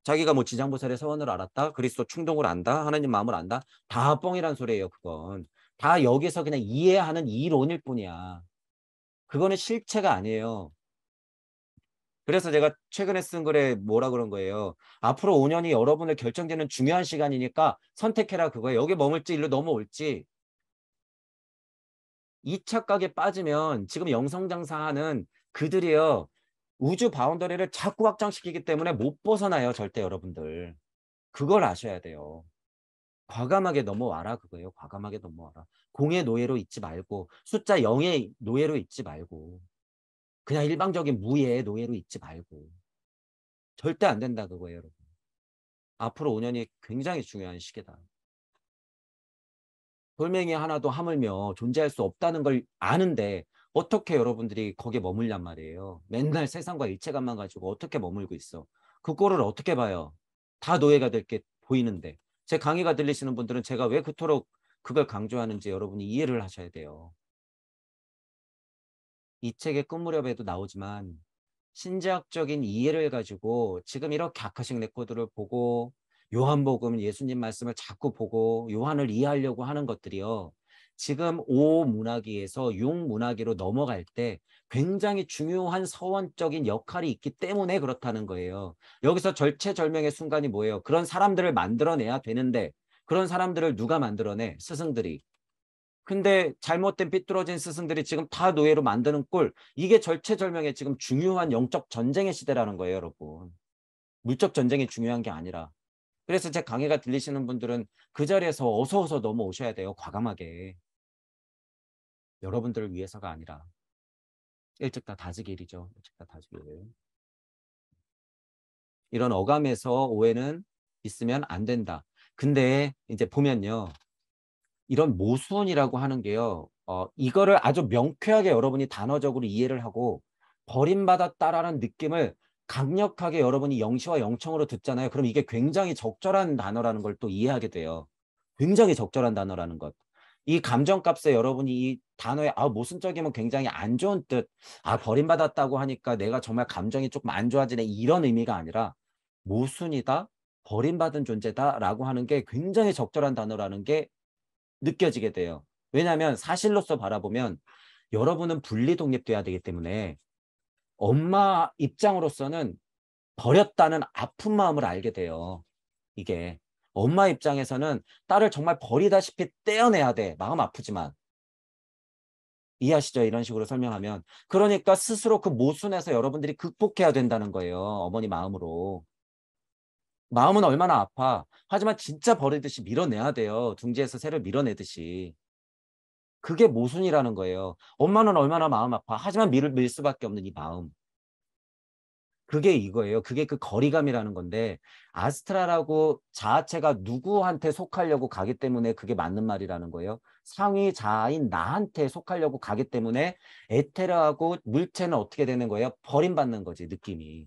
자기가 뭐 지장보살의 서원을 알았다, 그리스도 충동을 안다, 하나님 마음을 안다, 다 뻥이란 소리예요. 그건 다 여기서 그냥 이해하는 이론일 뿐이야. 그거는 실체가 아니에요. 그래서 제가 최근에 쓴 글에 뭐라 그런 거예요. 앞으로 5년이 여러분을 결정되는 중요한 시간이니까 선택해라 그거예요. 여기 머물지 일로 넘어올지 이 착각에 빠지면 지금 영성장사하는 그들이요. 우주 바운더리를 자꾸 확장시키기 때문에 못 벗어나요. 절대 여러분들. 그걸 아셔야 돼요. 과감하게 넘어와라 그거예요. 과감하게 넘어와라. 공의 노예로 있지 말고 숫자 0의 노예로 있지 말고 그냥 일방적인 무의 노예로 있지 말고 절대 안 된다 그거예요. 여러분. 앞으로 5년이 굉장히 중요한 시기다. 돌멩이 하나도 하물며 존재할 수 없다는 걸 아는데 어떻게 여러분들이 거기에 머물냔 말이에요. 맨날 세상과 일체감만 가지고 어떻게 머물고 있어. 그 꼴을 어떻게 봐요. 다 노예가 될 게 보이는데. 제 강의가 들리시는 분들은 제가 왜 그토록 그걸 강조하는지 여러분이 이해를 하셔야 돼요. 이 책의 끝 무렵에도 나오지만 신자학적인 이해를 가지고 지금 이렇게 아카식 레코드를 보고 요한복음 예수님 말씀을 자꾸 보고 요한을 이해하려고 하는 것들이요. 지금 오문화기에서 육문화기로 넘어갈 때 굉장히 중요한 서원적인 역할이 있기 때문에 그렇다는 거예요. 여기서 절체절명의 순간이 뭐예요? 그런 사람들을 만들어내야 되는데 그런 사람들을 누가 만들어내? 스승들이. 근데 잘못된 삐뚤어진 스승들이 지금 다 노예로 만드는 꼴 이게 절체절명의 지금 중요한 영적 전쟁의 시대라는 거예요 여러분. 물적 전쟁이 중요한 게 아니라. 그래서 제 강의가 들리시는 분들은 그 자리에서 어서 넘어오셔야 돼요. 과감하게. 여러분들을 위해서가 아니라 일찍 다 다지길이죠. 일찍 다 다지길. 이런 어감에서 오해는 있으면 안 된다. 근데 이제 보면요. 이런 모순이라고 하는 게요. 이거를 아주 명쾌하게 여러분이 단어적으로 이해를 하고 버림받았다라는 느낌을 강력하게 여러분이 영시와 영청으로 듣잖아요. 그럼 이게 굉장히 적절한 단어라는 걸 또 이해하게 돼요. 굉장히 적절한 단어라는 것. 이 감정값에 여러분이 이 단어에 모순적이면 굉장히 안 좋은 뜻, 버림받았다고 하니까 내가 정말 감정이 조금 안 좋아지네 이런 의미가 아니라 모순이다, 버림받은 존재다라고 하는 게 굉장히 적절한 단어라는 게 느껴지게 돼요. 왜냐하면 사실로서 바라보면 여러분은 분리 독립돼야 되기 때문에 엄마 입장으로서는 버렸다는 아픈 마음을 알게 돼요. 이게 엄마 입장에서는 딸을 정말 버리다시피 떼어내야 돼. 마음 아프지만. 이해하시죠? 이런 식으로 설명하면. 그러니까 스스로 그 모순에서 여러분들이 극복해야 된다는 거예요. 어머니 마음으로. 마음은 얼마나 아파. 하지만 진짜 버리듯이 밀어내야 돼요. 둥지에서 새를 밀어내듯이. 그게 모순이라는 거예요. 엄마는 얼마나 마음 아파. 하지만 밀 수밖에 없는 이 마음. 그게 이거예요. 그게 그 거리감이라는 건데 아스트라라고 자아체가 누구한테 속하려고 가기 때문에 그게 맞는 말이라는 거예요. 상위 자아인 나한테 속하려고 가기 때문에 에테르하고 물체는 어떻게 되는 거예요? 버림받는 거지 느낌이.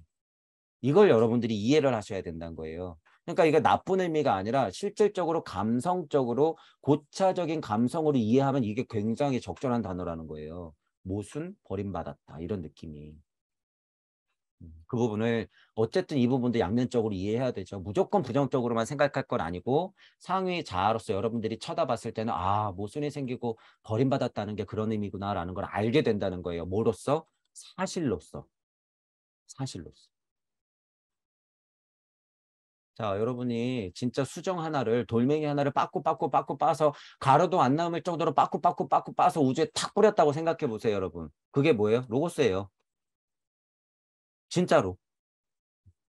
이걸 여러분들이 이해를 하셔야 된다는 거예요. 그러니까 이게 나쁜 의미가 아니라 실질적으로 감성적으로 고차적인 감성으로 이해하면 이게 굉장히 적절한 단어라는 거예요. 모순, 버림받았다 이런 느낌이. 그 부분을 어쨌든 이 부분도 양면적으로 이해해야 되죠. 무조건 부정적으로만 생각할 건 아니고 상위 자아로서 여러분들이 쳐다봤을 때는 모순이 생기고 버림받았다는 게 그런 의미구나라는 걸 알게 된다는 거예요. 뭐로써? 사실로서. 사실로서. 자, 여러분이 진짜 수정 하나를 돌멩이 하나를 빠꾸 빠서 가루도 안 남을 정도로 빠꾸 빠서 우주에 탁 뿌렸다고 생각해 보세요, 여러분. 그게 뭐예요? 로고스예요. 진짜로.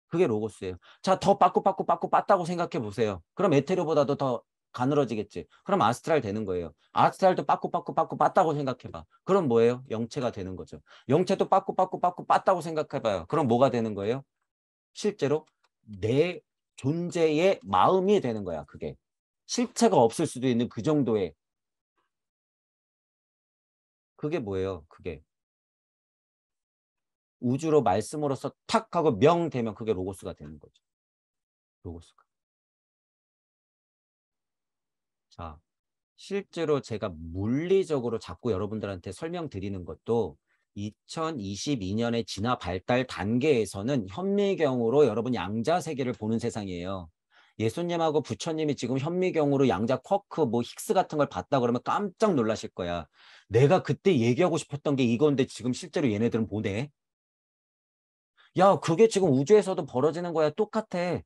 그게 로고스예요. 자, 더 빠꾸 빻다고 생각해 보세요. 그럼 에테르보다도 더 가늘어지겠지. 그럼 아스트랄 되는 거예요. 아스트랄도 빠꾸 빻다고 생각해봐. 그럼 뭐예요? 영체가 되는 거죠. 영체도 빠꾸 빻다고 생각해봐요. 그럼 뭐가 되는 거예요? 실제로 내 존재의 마음이 되는 거야, 그게. 실체가 없을 수도 있는 그 정도의 그게 뭐예요? 그게 우주로 말씀으로서 탁 하고 명 되면 그게 로고스가 되는 거죠. 로고스가. 자, 실제로 제가 물리적으로 자꾸 여러분들한테 설명드리는 것도 2022년의 진화 발달 단계에서는 현미경으로 여러분 양자 세계를 보는 세상이에요. 예수님하고 부처님이 지금 현미경으로 양자 쿼크 뭐 힉스 같은 걸 봤다 그러면 깜짝 놀라실 거야. 내가 그때 얘기하고 싶었던 게 이건데 지금 실제로 얘네들은 보네. 야, 그게 지금 우주에서도 벌어지는 거야. 똑같아.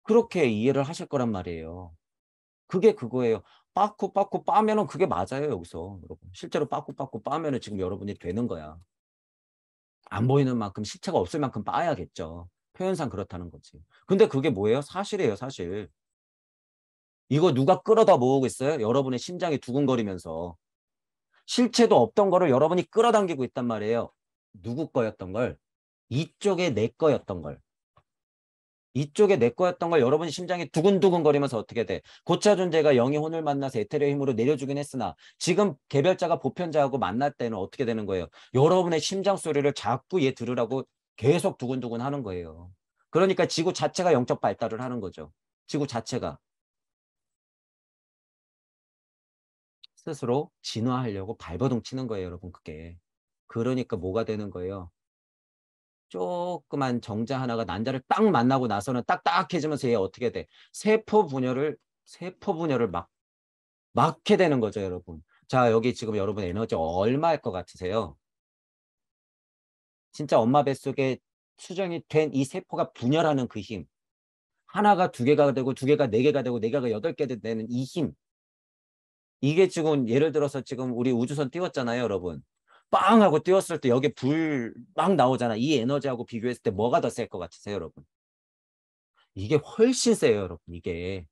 그렇게 이해를 하실 거란 말이에요. 그게 그거예요. 빠꾸 빠면은 그게 맞아요, 여기서. 여러분. 실제로 빠꾸 빠면은 지금 여러분이 되는 거야. 안 보이는 만큼 실체가 없을 만큼 빠야겠죠. 표현상 그렇다는 거지. 근데 그게 뭐예요? 사실이에요, 사실. 이거 누가 끌어다 모으고 있어요? 여러분의 심장이 두근거리면서. 실체도 없던 거를 여러분이 끌어당기고 있단 말이에요. 누구 거였던 걸? 이쪽에 내 거였던 걸. 이쪽에 내 거였던 걸 여러분이 심장이 두근두근거리면서 어떻게 돼? 고차 존재가 영이 혼을 만나서 에테르의 힘으로 내려주긴 했으나 지금 개별자가 보편자하고 만날 때는 어떻게 되는 거예요? 여러분의 심장 소리를 자꾸 얘 들으라고 계속 두근두근 하는 거예요. 그러니까 지구 자체가 영적 발달을 하는 거죠. 지구 자체가 스스로 진화하려고 발버둥 치는 거예요, 여러분. 그게. 그러니까 뭐가 되는 거예요? 조그만 정자 하나가 난자를 딱 만나고 나서는 딱딱해지면서 얘 어떻게 돼? 세포분열을 막게 되는 거죠, 여러분. 자, 여기 지금 여러분 에너지 얼마일 것 같으세요? 진짜 엄마 뱃속에 수정이 된 이 세포가 분열하는 그 힘. 하나가 두 개가 되고 두 개가 네 개가 되고 네 개가 여덟 개 되는 이 힘. 이게 지금 예를 들어서 지금 우리 우주선 띄웠잖아요, 여러분. 빵 하고 띄웠을 때 여기 불 막 나오잖아. 이 에너지하고 비교했을 때 뭐가 더 셀 것 같으세요, 여러분? 이게 훨씬 세요, 여러분. 이게.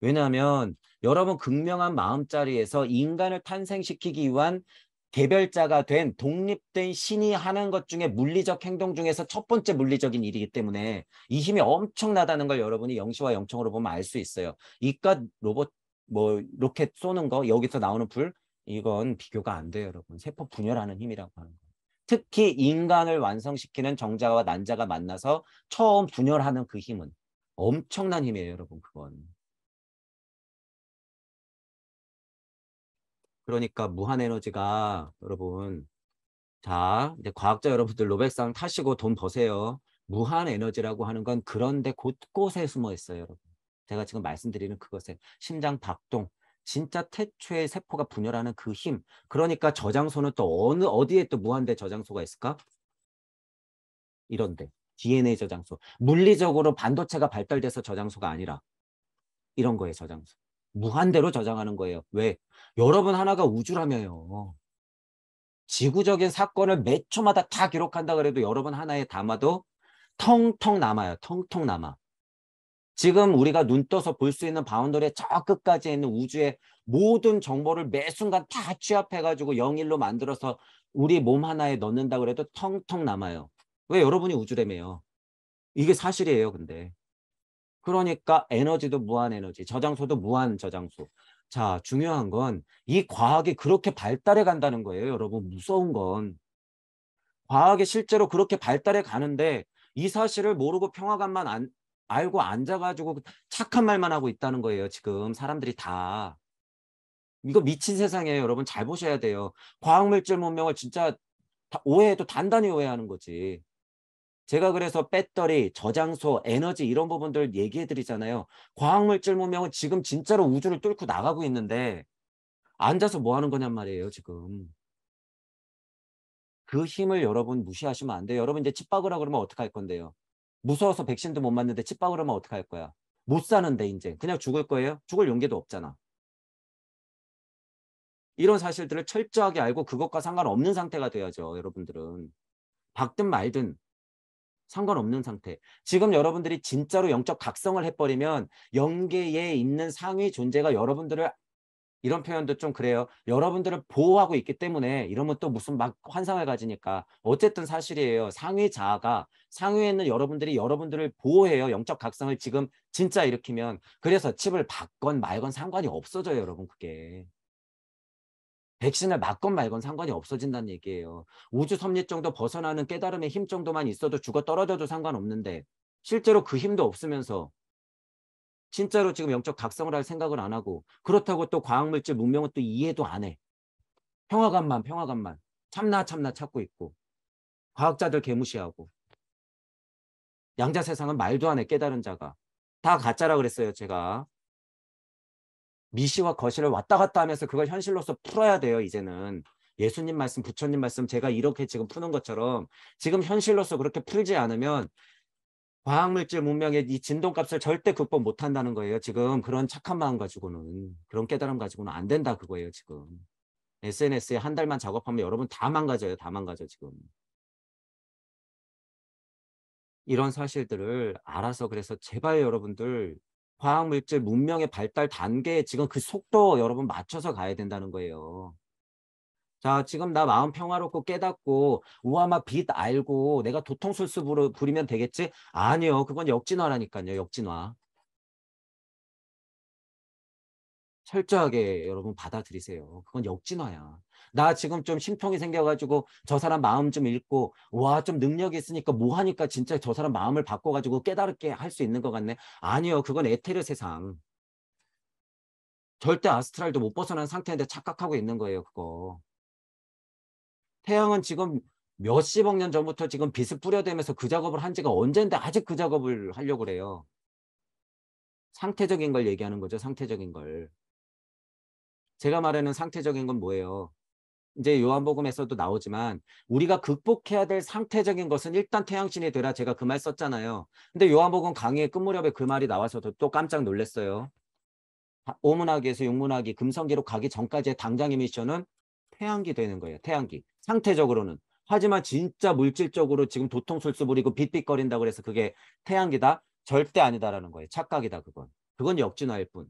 왜냐하면 여러분 극명한 마음자리에서 인간을 탄생시키기 위한 개별자가 된 독립된 신이 하는 것 중에 물리적 행동 중에서 첫 번째 물리적인 일이기 때문에 이 힘이 엄청나다는 걸 여러분이 영시와 영청으로 보면 알 수 있어요. 이깟 로봇 뭐 로켓 쏘는 거 여기서 나오는 불 이건 비교가 안 돼요, 여러분. 세포 분열하는 힘이라고 하는 거예요. 특히 인간을 완성시키는 정자와 난자가 만나서 처음 분열하는 그 힘은 엄청난 힘이에요, 여러분. 그건. 그러니까 무한 에너지가 여러분 자 이제 과학자 여러분들 노벨상 타시고 돈 버세요. 무한 에너지라고 하는 건 그런데 곳곳에 숨어 있어요, 여러분. 제가 지금 말씀드리는 그것에 심장 박동 진짜 태초의 세포가 분열하는 그 힘. 그러니까 저장소는 또 어디에 또 무한대 저장소가 있을까? 이런데 DNA 저장소. 물리적으로 반도체가 발달돼서 저장소가 아니라 이런 거예요, 저장소. 무한대로 저장하는 거예요. 왜? 여러분 하나가 우주라며요. 지구적인 사건을 몇 초마다 다 기록한다 그래도 여러분 하나에 담아도 텅텅 남아요. 텅텅 남아. 지금 우리가 눈 떠서 볼 수 있는 바운더리의 저 끝까지 있는 우주의 모든 정보를 매 순간 다 취합해가지고 영일로 만들어서 우리 몸 하나에 넣는다 그래도 텅텅 남아요. 왜? 여러분이 우주라며요. 이게 사실이에요, 근데. 그러니까 에너지도 무한 에너지, 저장소도 무한 저장소. 자, 중요한 건 이 과학이 그렇게 발달해 간다는 거예요, 여러분. 무서운 건. 과학이 실제로 그렇게 발달해 가는데 이 사실을 모르고 평화감만 알고 앉아가지고 착한 말만 하고 있다는 거예요, 지금 사람들이 다. 이거 미친 세상이에요, 여러분. 잘 보셔야 돼요. 과학물질 문명을 진짜 오해해도 단단히 오해하는 거지. 제가 그래서 배터리, 저장소, 에너지 이런 부분들 얘기해 드리잖아요. 과학물질 문명은 지금 진짜로 우주를 뚫고 나가고 있는데 앉아서 뭐 하는 거냔 말이에요, 지금. 그 힘을 여러분 무시하시면 안 돼요. 여러분 이제 집 박으라 그러면 어떡할 건데요? 무서워서 백신도 못 맞는데 집 박으라면 어떡할 거야? 못 사는데 이제 그냥 죽을 거예요? 죽을 용기도 없잖아. 이런 사실들을 철저하게 알고 그것과 상관없는 상태가 돼야죠, 여러분들은. 박든 말든 상관없는 상태. 지금 여러분들이 진짜로 영적 각성을 해버리면 영계에 있는 상위 존재가 여러분들을 이런 표현도 좀 그래요. 여러분들을 보호하고 있기 때문에 이러면 또 무슨 막 환상을 가지니까 어쨌든 사실이에요. 상위 자아가 상위에 있는 여러분들이 여러분들을 보호해요. 영적 각성을 지금 진짜 일으키면. 그래서 칩을 받건 말건 상관이 없어져요, 여러분. 그게. 백신을 맞건 말건 상관이 없어진다는 얘기예요. 우주 섭리 정도 벗어나는 깨달음의 힘 정도만 있어도 죽어 떨어져도 상관없는데 실제로 그 힘도 없으면서 진짜로 지금 영적 각성을 할 생각을 안 하고 그렇다고 또 과학물질 문명은 또 이해도 안 해. 평화감만 참나 찾고 있고 과학자들 개무시하고 양자 세상은 말도 안 해 깨달은 자가 다 가짜라 그랬어요 제가. 미시와 거시를 왔다 갔다 하면서 그걸 현실로서 풀어야 돼요 이제는. 예수님 말씀 부처님 말씀 제가 이렇게 지금 푸는 것처럼 지금 현실로서 그렇게 풀지 않으면 과학물질 문명의 이 진동값을 절대 극복 못한다는 거예요. 지금 그런 착한 마음 가지고는. 그런 깨달음 가지고는 안 된다 그거예요. 지금. SNS에 한 달만 작업하면 여러분 다 망가져요. 다 망가져 지금. 이런 사실들을 알아서 그래서 제발 여러분들 과학물질 문명의 발달 단계에 지금 그 속도 여러분 맞춰서 가야 된다는 거예요. 자, 지금 나 마음 평화롭고 깨닫고 우와 막 빛 알고 내가 도통술수 부리면 되겠지? 아니요. 그건 역진화라니까요. 역진화. 철저하게 여러분 받아들이세요. 그건 역진화야. 나 지금 좀 심통이 생겨가지고 저 사람 마음 좀 읽고 와 좀 능력이 있으니까 뭐 하니까 진짜 저 사람 마음을 바꿔가지고 깨달게 할 수 있는 것 같네. 아니요. 그건 에테르 세상. 절대 아스트랄도 못 벗어난 상태인데 착각하고 있는 거예요. 그거. 태양은 지금 몇십억 년 전부터 지금 빛을 뿌려대면서 그 작업을 한 지가 언젠데 아직 그 작업을 하려고 그래요. 상태적인 걸 얘기하는 거죠. 상태적인 걸. 제가 말하는 상태적인 건 뭐예요? 이제 요한복음에서도 나오지만 우리가 극복해야 될 상태적인 것은 일단 태양신이 되라 제가 그 말 썼잖아요. 근데 요한복음 강의의 끝무렵에 그 말이 나와서 또 깜짝 놀랐어요. 오문학에서 육문학이 금성기로 가기 전까지의 당장의 미션은 태양기 되는 거예요. 태양기. 상태적으로는. 하지만 진짜 물질적으로 지금 도통술수 부리고 빗빗거린다고 그래서 그게 태양기다? 절대 아니다라는 거예요. 착각이다 그건. 그건 역진화일 뿐.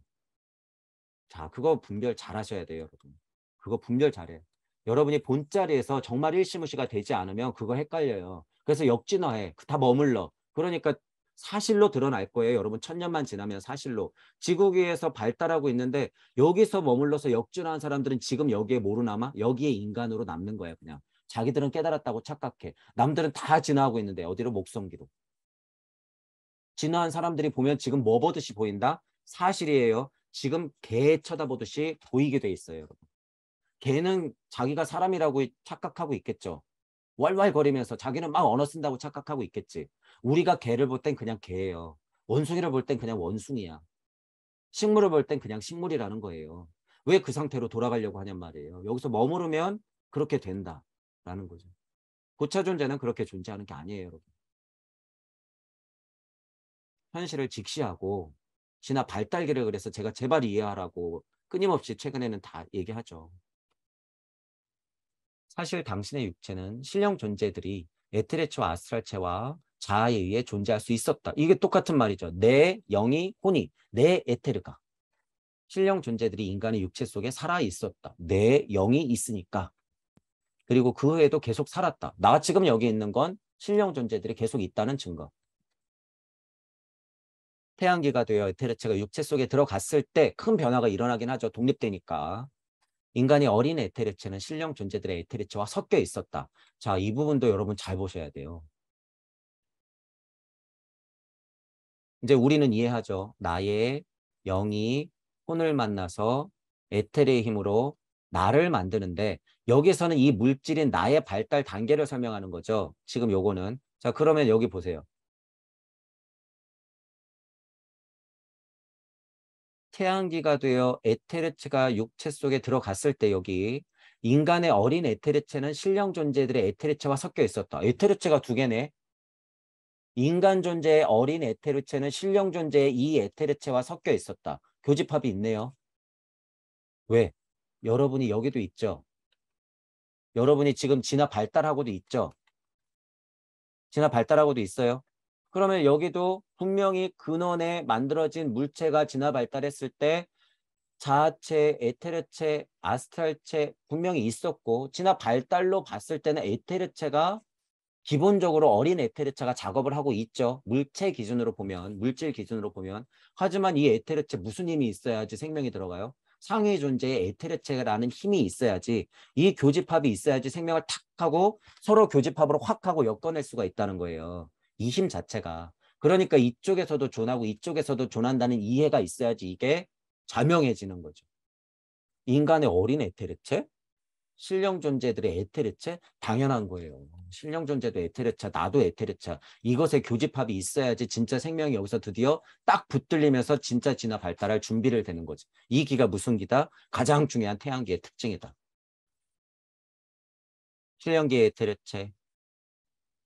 자, 그거 분별 잘 하셔야 돼요, 여러분. 그거 분별 잘해. 여러분이 본자리에서 정말 일시무시가 되지 않으면 그거 헷갈려요. 그래서 역진화해. 다 머물러. 그러니까 사실로 드러날 거예요. 여러분 천년만 지나면 사실로. 지구기에서 발달하고 있는데 여기서 머물러서 역진화한 사람들은 지금 여기에 모르나마? 여기에 인간으로 남는 거예요. 그냥. 자기들은 깨달았다고 착각해. 남들은 다 진화하고 있는데 어디로? 목성기로. 진화한 사람들이 보면 지금 뭐 보듯이 보인다? 사실이에요. 지금 개 쳐다보듯이 보이게 돼 있어요. 여러분. 개는 자기가 사람이라고 착각하고 있겠죠. 왈왈거리면서 자기는 막 언어 쓴다고 착각하고 있겠지. 우리가 개를 볼 땐 그냥 개예요. 원숭이를 볼 땐 그냥 원숭이야. 식물을 볼 땐 그냥 식물이라는 거예요. 왜 그 상태로 돌아가려고 하냔 말이에요. 여기서 머무르면 그렇게 된다라는 거죠. 고차 존재는 그렇게 존재하는 게 아니에요, 여러분. 현실을 직시하고 진화 발달기를 그래서 제가 제발 이해하라고 끊임없이 최근에는 다 얘기하죠. 사실 당신의 육체는 신령 존재들이 에테레체와 아스트랄체와 자아에 의해 존재할 수 있었다. 이게 똑같은 말이죠. 내 영이 혼이 내 에테르가 신령 존재들이 인간의 육체 속에 살아 있었다. 내 영이 있으니까. 그리고 그 후에도 계속 살았다. 나 지금 여기 있는 건 신령 존재들이 계속 있다는 증거. 태양기가 되어 에테르체가 육체 속에 들어갔을 때 큰 변화가 일어나긴 하죠. 독립되니까. 인간이 어린 에테르체는 신령 존재들의 에테르체와 섞여 있었다. 자, 이 부분도 여러분 잘 보셔야 돼요. 이제 우리는 이해하죠. 나의 영이 혼을 만나서 에테르의 힘으로 나를 만드는데 여기서는 이 물질인 나의 발달 단계를 설명하는 거죠. 지금 요거는. 자, 그러면 여기 보세요. 태양기가 되어 에테르체가 육체 속에 들어갔을 때 여기 인간의 어린 에테르체는 신령 존재들의 에테르체와 섞여 있었다. 에테르체가 두 개네. 인간 존재의 어린 에테르체는 신령 존재의 이 에테르체와 섞여 있었다. 교집합이 있네요. 왜? 여러분이 여기도 있죠. 여러분이 지금 진화 발달하고도 있죠. 진화 발달하고도 있어요. 그러면 여기도 분명히 근원에 만들어진 물체가 진화 발달했을 때 자아체, 에테르체, 아스트랄체 분명히 있었고 진화 발달로 봤을 때는 에테르체가 기본적으로 어린 에테르체가 작업을 하고 있죠. 물체 기준으로 보면, 물질 기준으로 보면. 하지만 이 에테르체 무슨 힘이 있어야지 생명이 들어가요? 상위 존재의 에테르체라는 힘이 있어야지 이 교집합이 있어야지 생명을 탁 하고 서로 교집합으로 확 하고 엮어낼 수가 있다는 거예요. 이 힘 자체가. 그러니까 이쪽에서도 존하고 이쪽에서도 존한다는 이해가 있어야지 이게 자명해지는 거죠. 인간의 어린 에테르체? 신령 존재들의 에테르체? 당연한 거예요. 신령 존재도 에테르체, 나도 에테르체. 이것의 교집합이 있어야지 진짜 생명이 여기서 드디어 딱 붙들리면서 진짜 진화 발달할 준비를 되는 거지. 이 기가 무슨 기다? 가장 중요한 태양기의 특징이다. 신령기의 에테르체.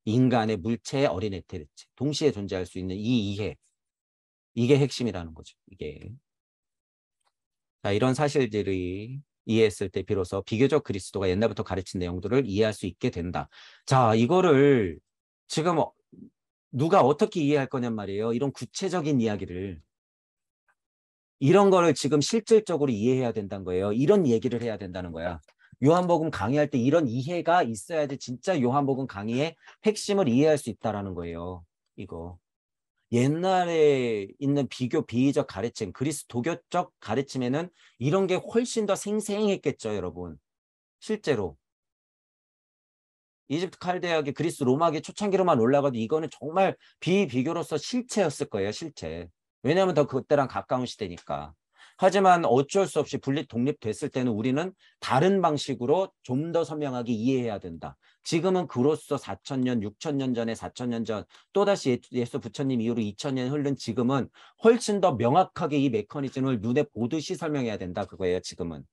인간의 물체의 어린 에테르체. 동시에 존재할 수 있는 이 이해. 이게 핵심이라는 거죠. 이게. 자, 이런 사실들이 이해했을 때 비로소 비교적 그리스도가 옛날부터 가르친 내용들을 이해할 수 있게 된다. 자, 이거를 지금 누가 어떻게 이해할 거냔 말이에요. 이런 구체적인 이야기를. 이런 거를 지금 실질적으로 이해해야 된다는 거예요. 이런 얘기를 해야 된다는 거야. 요한복음 강의할 때 이런 이해가 있어야지 진짜 요한복음 강의의 핵심을 이해할 수 있다라는 거예요. 이거. 옛날에 있는 비교 비의적 가르침, 그리스도교적 가르침에는 이런 게 훨씬 더 생생했겠죠, 여러분. 실제로. 이집트 칼데아기 그리스 로마기 초창기로만 올라가도 이거는 정말 비비교로서 실체였을 거예요, 실체. 왜냐하면 더 그때랑 가까운 시대니까. 하지만 어쩔 수 없이 분립 독립됐을 때는 우리는 다른 방식으로 좀 더 선명하게 이해해야 된다. 지금은 그로써 4,000년, 6,000년 전에 4,000년 전 또다시 예수 부처님 이후로 2,000년 흐른 지금은 훨씬 더 명확하게 이 메커니즘을 눈에 보듯이 설명해야 된다. 그거예요, 지금은.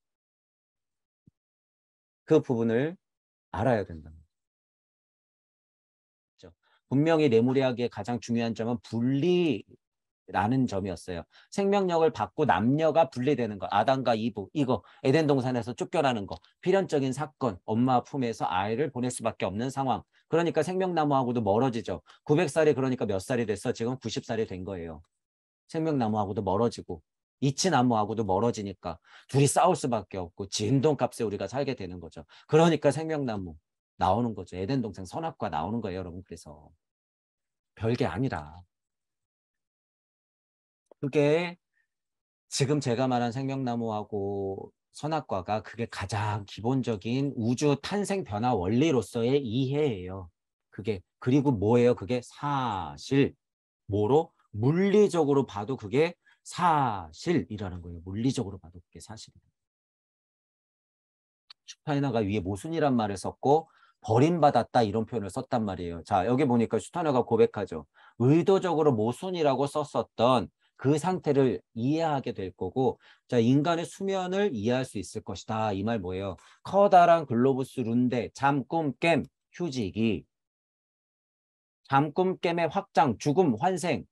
그 부분을 알아야 된다. 분명히 레무리아기의 가장 중요한 점은 분리라는 점이었어요. 생명력을 받고 남녀가 분리되는 거. 아담과 이브 이거 에덴 동산에서 쫓겨나는 거. 필연적인 사건. 엄마 품에서 아이를 보낼 수밖에 없는 상황. 그러니까 생명나무하고도 멀어지죠. 900살이 그러니까 몇 살이 됐어? 지금 90살이 된 거예요. 생명나무하고도 멀어지고 이치나무하고도 멀어지니까 둘이 싸울 수밖에 없고 진동값에 우리가 살게 되는 거죠. 그러니까 생명나무 나오는 거죠. 에덴 동산 선악과 나오는 거예요, 여러분. 그래서. 별게 아니라 그게 지금 제가 말한 생명나무하고 선악과가 그게 가장 기본적인 우주 탄생 변화 원리로서의 이해예요. 그게 그리고 뭐예요? 그게 사실 뭐로? 물리적으로 봐도 그게 사실이라는 거예요. 물리적으로 봐도 그게 사실이에요. 슈타이너가 위에 모순이란 말을 썼고 버림받았다 이런 표현을 썼단 말이에요. 자, 여기 보니까 슈타이너가 고백하죠. 의도적으로 모순이라고 썼었던 그 상태를 이해하게 될 거고, 자, 인간의 수면을 이해할 수 있을 것이다. 이 말 뭐예요? 커다란 글로부스 룬데 잠꿈-깸 휴지기, 잠꿈-깸의 확장, 죽음, 환생,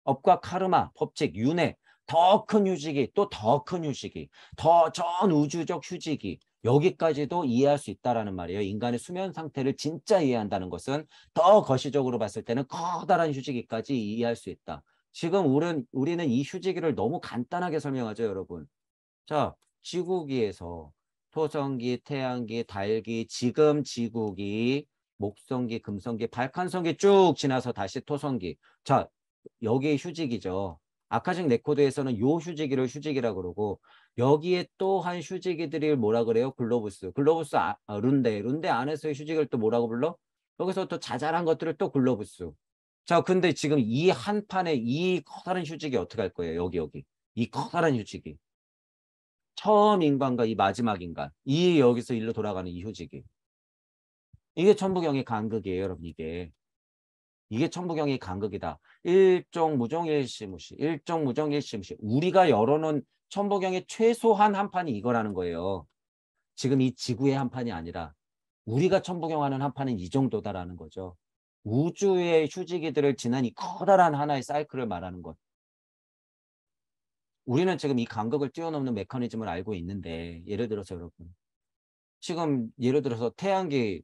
업과 카르마, 법칙, 윤회, 더 큰 휴지기, 또 더 큰 휴지기, 더 전 우주적 휴지기, 여기까지도 이해할 수 있다라는 말이에요. 인간의 수면 상태를 진짜 이해한다는 것은 더 거시적으로 봤을 때는 커다란 휴지기까지 이해할 수 있다. 지금 우리는 이 휴지기를 너무 간단하게 설명하죠, 여러분. 자, 지구기에서 토성기, 태양기, 달기, 지금 지구기, 목성기, 금성기, 발칸성기 쭉 지나서 다시 토성기. 자, 여기에 휴지기죠. 아카식 레코드에서는 요 휴지기를 휴지기라고 그러고 여기에 또 한 휴지기들이 뭐라 그래요? 글로부스. 글로부스 룬데. 룬데 안에서의 휴지기를 또 뭐라고 불러? 여기서 또 자잘한 것들을 또 글로부스. 자, 근데 지금 이 한 판에 이 커다란 휴지기 어떻게 할 거예요? 여기. 이 커다란 휴지기. 처음 인간과 이 마지막 인간. 이 여기서 일로 돌아가는 이 휴지기. 이게 천부경의 간극이에요, 여러분, 이게. 이게 천부경의 간극이다. 일종 무종 일시무시. 일종 무종 일시무시. 우리가 열어놓은 천부경의 최소한 한 판이 이거라는 거예요. 지금 이 지구의 한 판이 아니라 우리가 천부경하는 한 판은 이 정도다라는 거죠. 우주의 휴지기들을 지난 이 커다란 하나의 사이클을 말하는 것. 우리는 지금 이 간극을 뛰어넘는 메커니즘을 알고 있는데 예를 들어서 여러분 지금 예를 들어서 태양계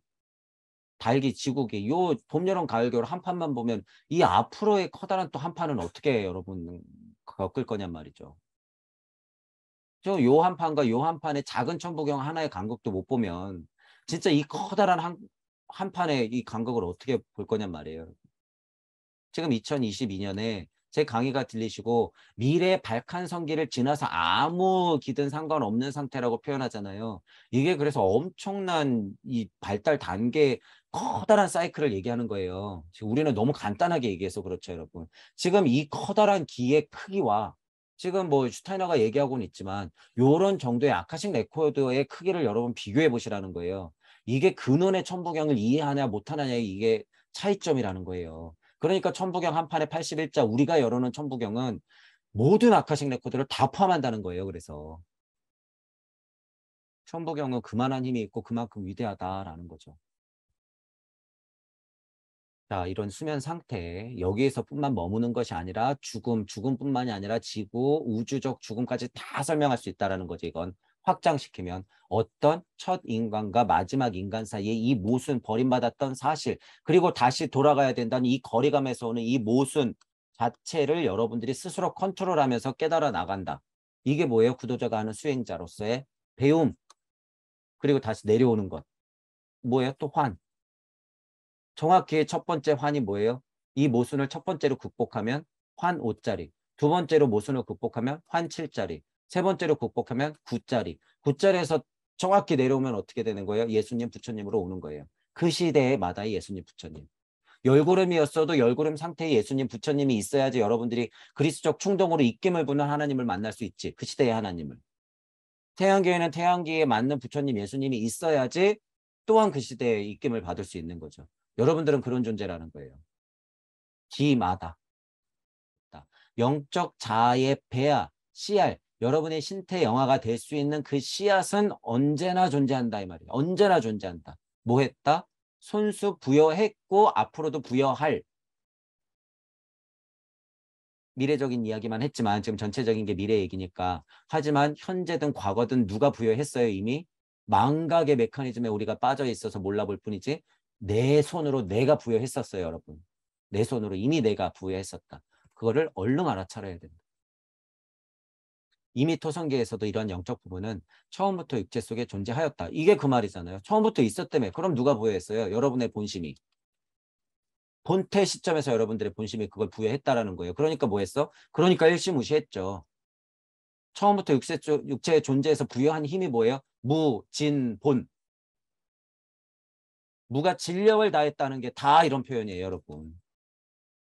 달기, 지구기, 요 봄, 여름, 가을, 겨울 한 판만 보면 이 앞으로의 커다란 또 한 판은 어떻게 여러분 겪을 거냔 말이죠. 저 요 한 판과 요 한 판의 작은 천부경 하나의 간극도 못 보면 진짜 이 커다란 한 판의 이 간극을 어떻게 볼 거냔 말이에요. 지금 2022년에 제 강의가 들리시고 미래 발칸성기를 지나서 아무 기든 상관없는 상태라고 표현하잖아요. 이게 그래서 엄청난 이 발달 단계 커다란 사이클을 얘기하는 거예요. 지금 우리는 너무 간단하게 얘기해서 그렇죠, 여러분. 지금 이 커다란 기의 크기와 지금 뭐 슈타이너가 얘기하고는 있지만 요런 정도의 아카식 레코드의 크기를 여러분 비교해 보시라는 거예요. 이게 근원의 천부경을 이해하냐 못하느냐 이게 차이점이라는 거예요. 그러니까 천부경 한 판에 81자 우리가 열어놓은 천부경은 모든 아카식 레코드를 다 포함한다는 거예요. 그래서 천부경은 그만한 힘이 있고 그만큼 위대하다라는 거죠. 자, 이런 수면 상태, 여기에서뿐만 머무는 것이 아니라 죽음뿐만이 아니라 지구, 우주적 죽음까지 다 설명할 수 있다는 거지. 이건 확장시키면 어떤 첫 인간과 마지막 인간 사이에 이 모순, 버림받았던 사실, 그리고 다시 돌아가야 된다는 이 거리감에서 오는 이 모순 자체를 여러분들이 스스로 컨트롤하면서 깨달아 나간다. 이게 뭐예요? 구도자가 하는 수행자로서의 배움, 그리고 다시 내려오는 것. 뭐예요? 또 환. 정확히 첫 번째 환이 뭐예요? 이 모순을 첫 번째로 극복하면 환 5짜리, 두 번째로 모순을 극복하면 환 7짜리, 세 번째로 극복하면 9짜리. 9짜리에서 정확히 내려오면 어떻게 되는 거예요? 예수님, 부처님으로 오는 거예요. 그 시대에 마다의 예수님, 부처님. 열구름이었어도 열구름 상태의 예수님, 부처님이 있어야지 여러분들이 그리스도적 충동으로 입김을 부는 하나님을 만날 수 있지. 그 시대의 하나님을. 태양계에는 태양계에 맞는 부처님, 예수님이 있어야지 또한 그 시대의 입김을 받을 수 있는 거죠. 여러분들은 그런 존재라는 거예요. 기마다. 영적 자아의 배아, 씨알, 여러분의 신태 영화가 될 수 있는 그 씨앗은 언제나 존재한다 이 말이에요. 언제나 존재한다. 뭐 했다? 손수 부여했고 앞으로도 부여할. 미래적인 이야기만 했지만 지금 전체적인 게 미래 얘기니까. 하지만 현재든 과거든 누가 부여했어요 이미? 망각의 메커니즘에 우리가 빠져 있어서 몰라볼 뿐이지 내 손으로 내가 부여했었어요 여러분. 내 손으로 이미 내가 부여했었다. 그거를 얼른 알아차려야 된다. 이미 토성계에서도 이런 영적 부분은 처음부터 육체 속에 존재하였다. 이게 그 말이잖아요. 처음부터 있었다며. 그럼 누가 부여했어요? 여러분의 본심이. 본태 시점에서 여러분들의 본심이 그걸 부여했다라는 거예요. 그러니까 뭐 했어? 그러니까 일시무시했죠. 처음부터 육체의 존재에서 부여한 힘이 뭐예요? 무, 진, 본. 무가 진력을 다했다는 게 다 이런 표현이에요, 여러분.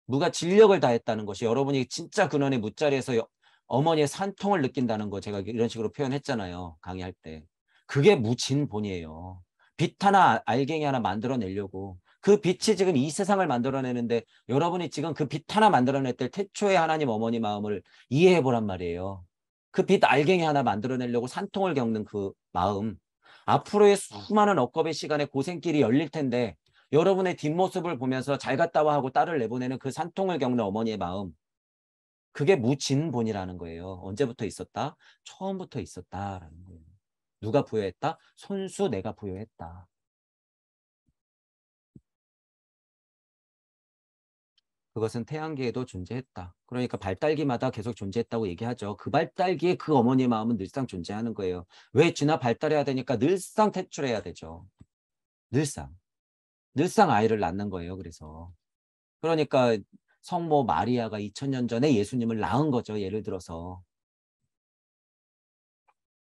무가 진력을 다했다는 것이 여러분이 진짜 근원의 무자리에서 어머니의 산통을 느낀다는 거 제가 이런 식으로 표현했잖아요. 강의할 때. 그게 무진본이에요. 빛 하나 알갱이 하나 만들어내려고 그 빛이 지금 이 세상을 만들어내는데 여러분이 지금 그 빛 하나 만들어낼 때 태초의 하나님 어머니 마음을 이해해 보란 말이에요. 그 빛 알갱이 하나 만들어내려고 산통을 겪는 그 마음. 앞으로의 수많은 억겁의 시간에 고생길이 열릴 텐데 여러분의 뒷모습을 보면서 잘 갔다 와 하고 딸을 내보내는 그 산통을 겪는 어머니의 마음. 그게 무진본이라는 거예요. 언제부터 있었다? 처음부터 있었다라는 거예요. 누가 부여했다? 손수 내가 부여했다. 그것은 태양계에도 존재했다. 그러니까 발달기마다 계속 존재했다고 얘기하죠. 그 발달기에 그 어머니의 마음은 늘상 존재하는 거예요. 왜 쥐나 발달해야 되니까 늘상 퇴출해야 되죠. 늘상. 늘상 아이를 낳는 거예요. 그래서. 그러니까 성모 마리아가 2000년 전에 예수님을 낳은 거죠. 예를 들어서.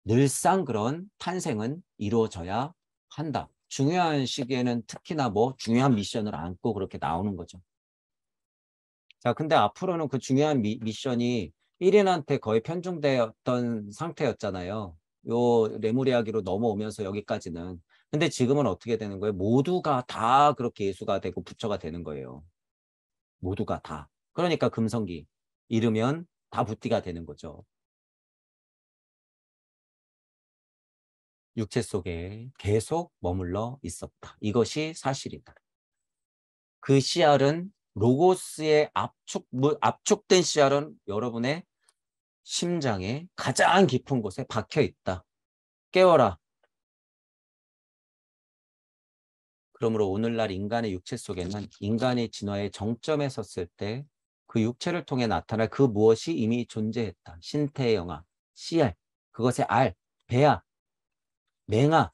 늘상 그런 탄생은 이루어져야 한다. 중요한 시기에는 특히나 뭐 중요한 미션을 안고 그렇게 나오는 거죠. 자, 근데 앞으로는 그 중요한 미션이 1인한테 거의 편중되었던 상태였잖아요. 요 레무리아기로 넘어오면서 여기까지는. 근데 지금은 어떻게 되는 거예요? 모두가 다 그렇게 예수가 되고 부처가 되는 거예요. 모두가 다. 그러니까 금성기 이르면 다 부띠가 되는 거죠. 육체 속에 계속 머물러 있었다. 이것이 사실이다. 그 씨알은 로고스의 압축된 씨알은 여러분의 심장의 가장 깊은 곳에 박혀 있다. 깨워라. 그러므로 오늘날 인간의 육체 속에는 인간의 진화의 정점에 섰을 때 그 육체를 통해 나타날 그 무엇이 이미 존재했다. 신태의 영화, 씨알, 그것의 알, 배아, 맹아,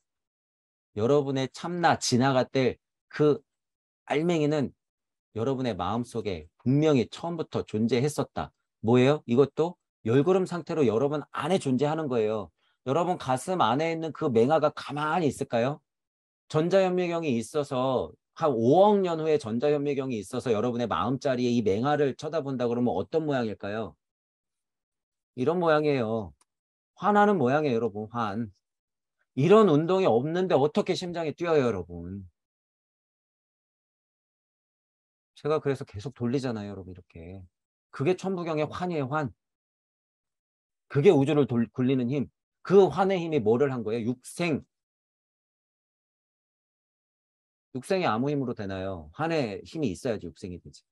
여러분의 참나, 진화가 될 그 알맹이는 여러분의 마음속에 분명히 처음부터 존재했었다. 뭐예요? 이것도 열걸음 상태로 여러분 안에 존재하는 거예요. 여러분 가슴 안에 있는 그 맹아가 가만히 있을까요? 전자현미경이 있어서 한 5억 년 후에 전자현미경이 있어서 여러분의 마음자리에 이 맹아를 쳐다본다 그러면 어떤 모양일까요? 이런 모양이에요. 화나는 모양이에요, 여러분. 환. 이런 운동이 없는데 어떻게 심장이 뛰어요, 여러분. 제가 그래서 계속 돌리잖아요, 여러분, 이렇게. 그게 천부경의 환이에요, 환. 그게 우주를 굴리는 힘. 그 환의 힘이 뭐를 한 거예요? 육생이 아무 힘으로 되나요? 한의 힘이 있어야지 육생이 되지.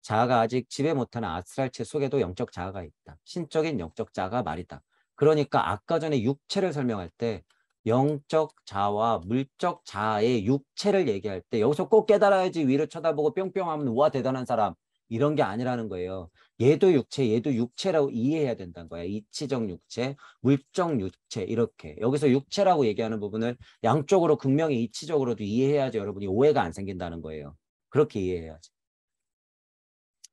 자아가 아직 지배 못하는 아스트랄체 속에도 영적 자아가 있다. 신적인 영적 자아가 말이다. 그러니까 아까 전에 육체를 설명할 때 영적 자아와 물적 자아의 육체를 얘기할 때 여기서 꼭 깨달아야지 위를 쳐다보고 뿅뿅하면 우와 대단한 사람 이런 게 아니라는 거예요. 얘도 육체, 얘도 육체라고 이해해야 된다는 거야. 이치적 육체, 물적 육체 이렇게. 여기서 육체라고 얘기하는 부분을 양쪽으로 극명히 이치적으로도 이해해야지 여러분이 오해가 안 생긴다는 거예요. 그렇게 이해해야지.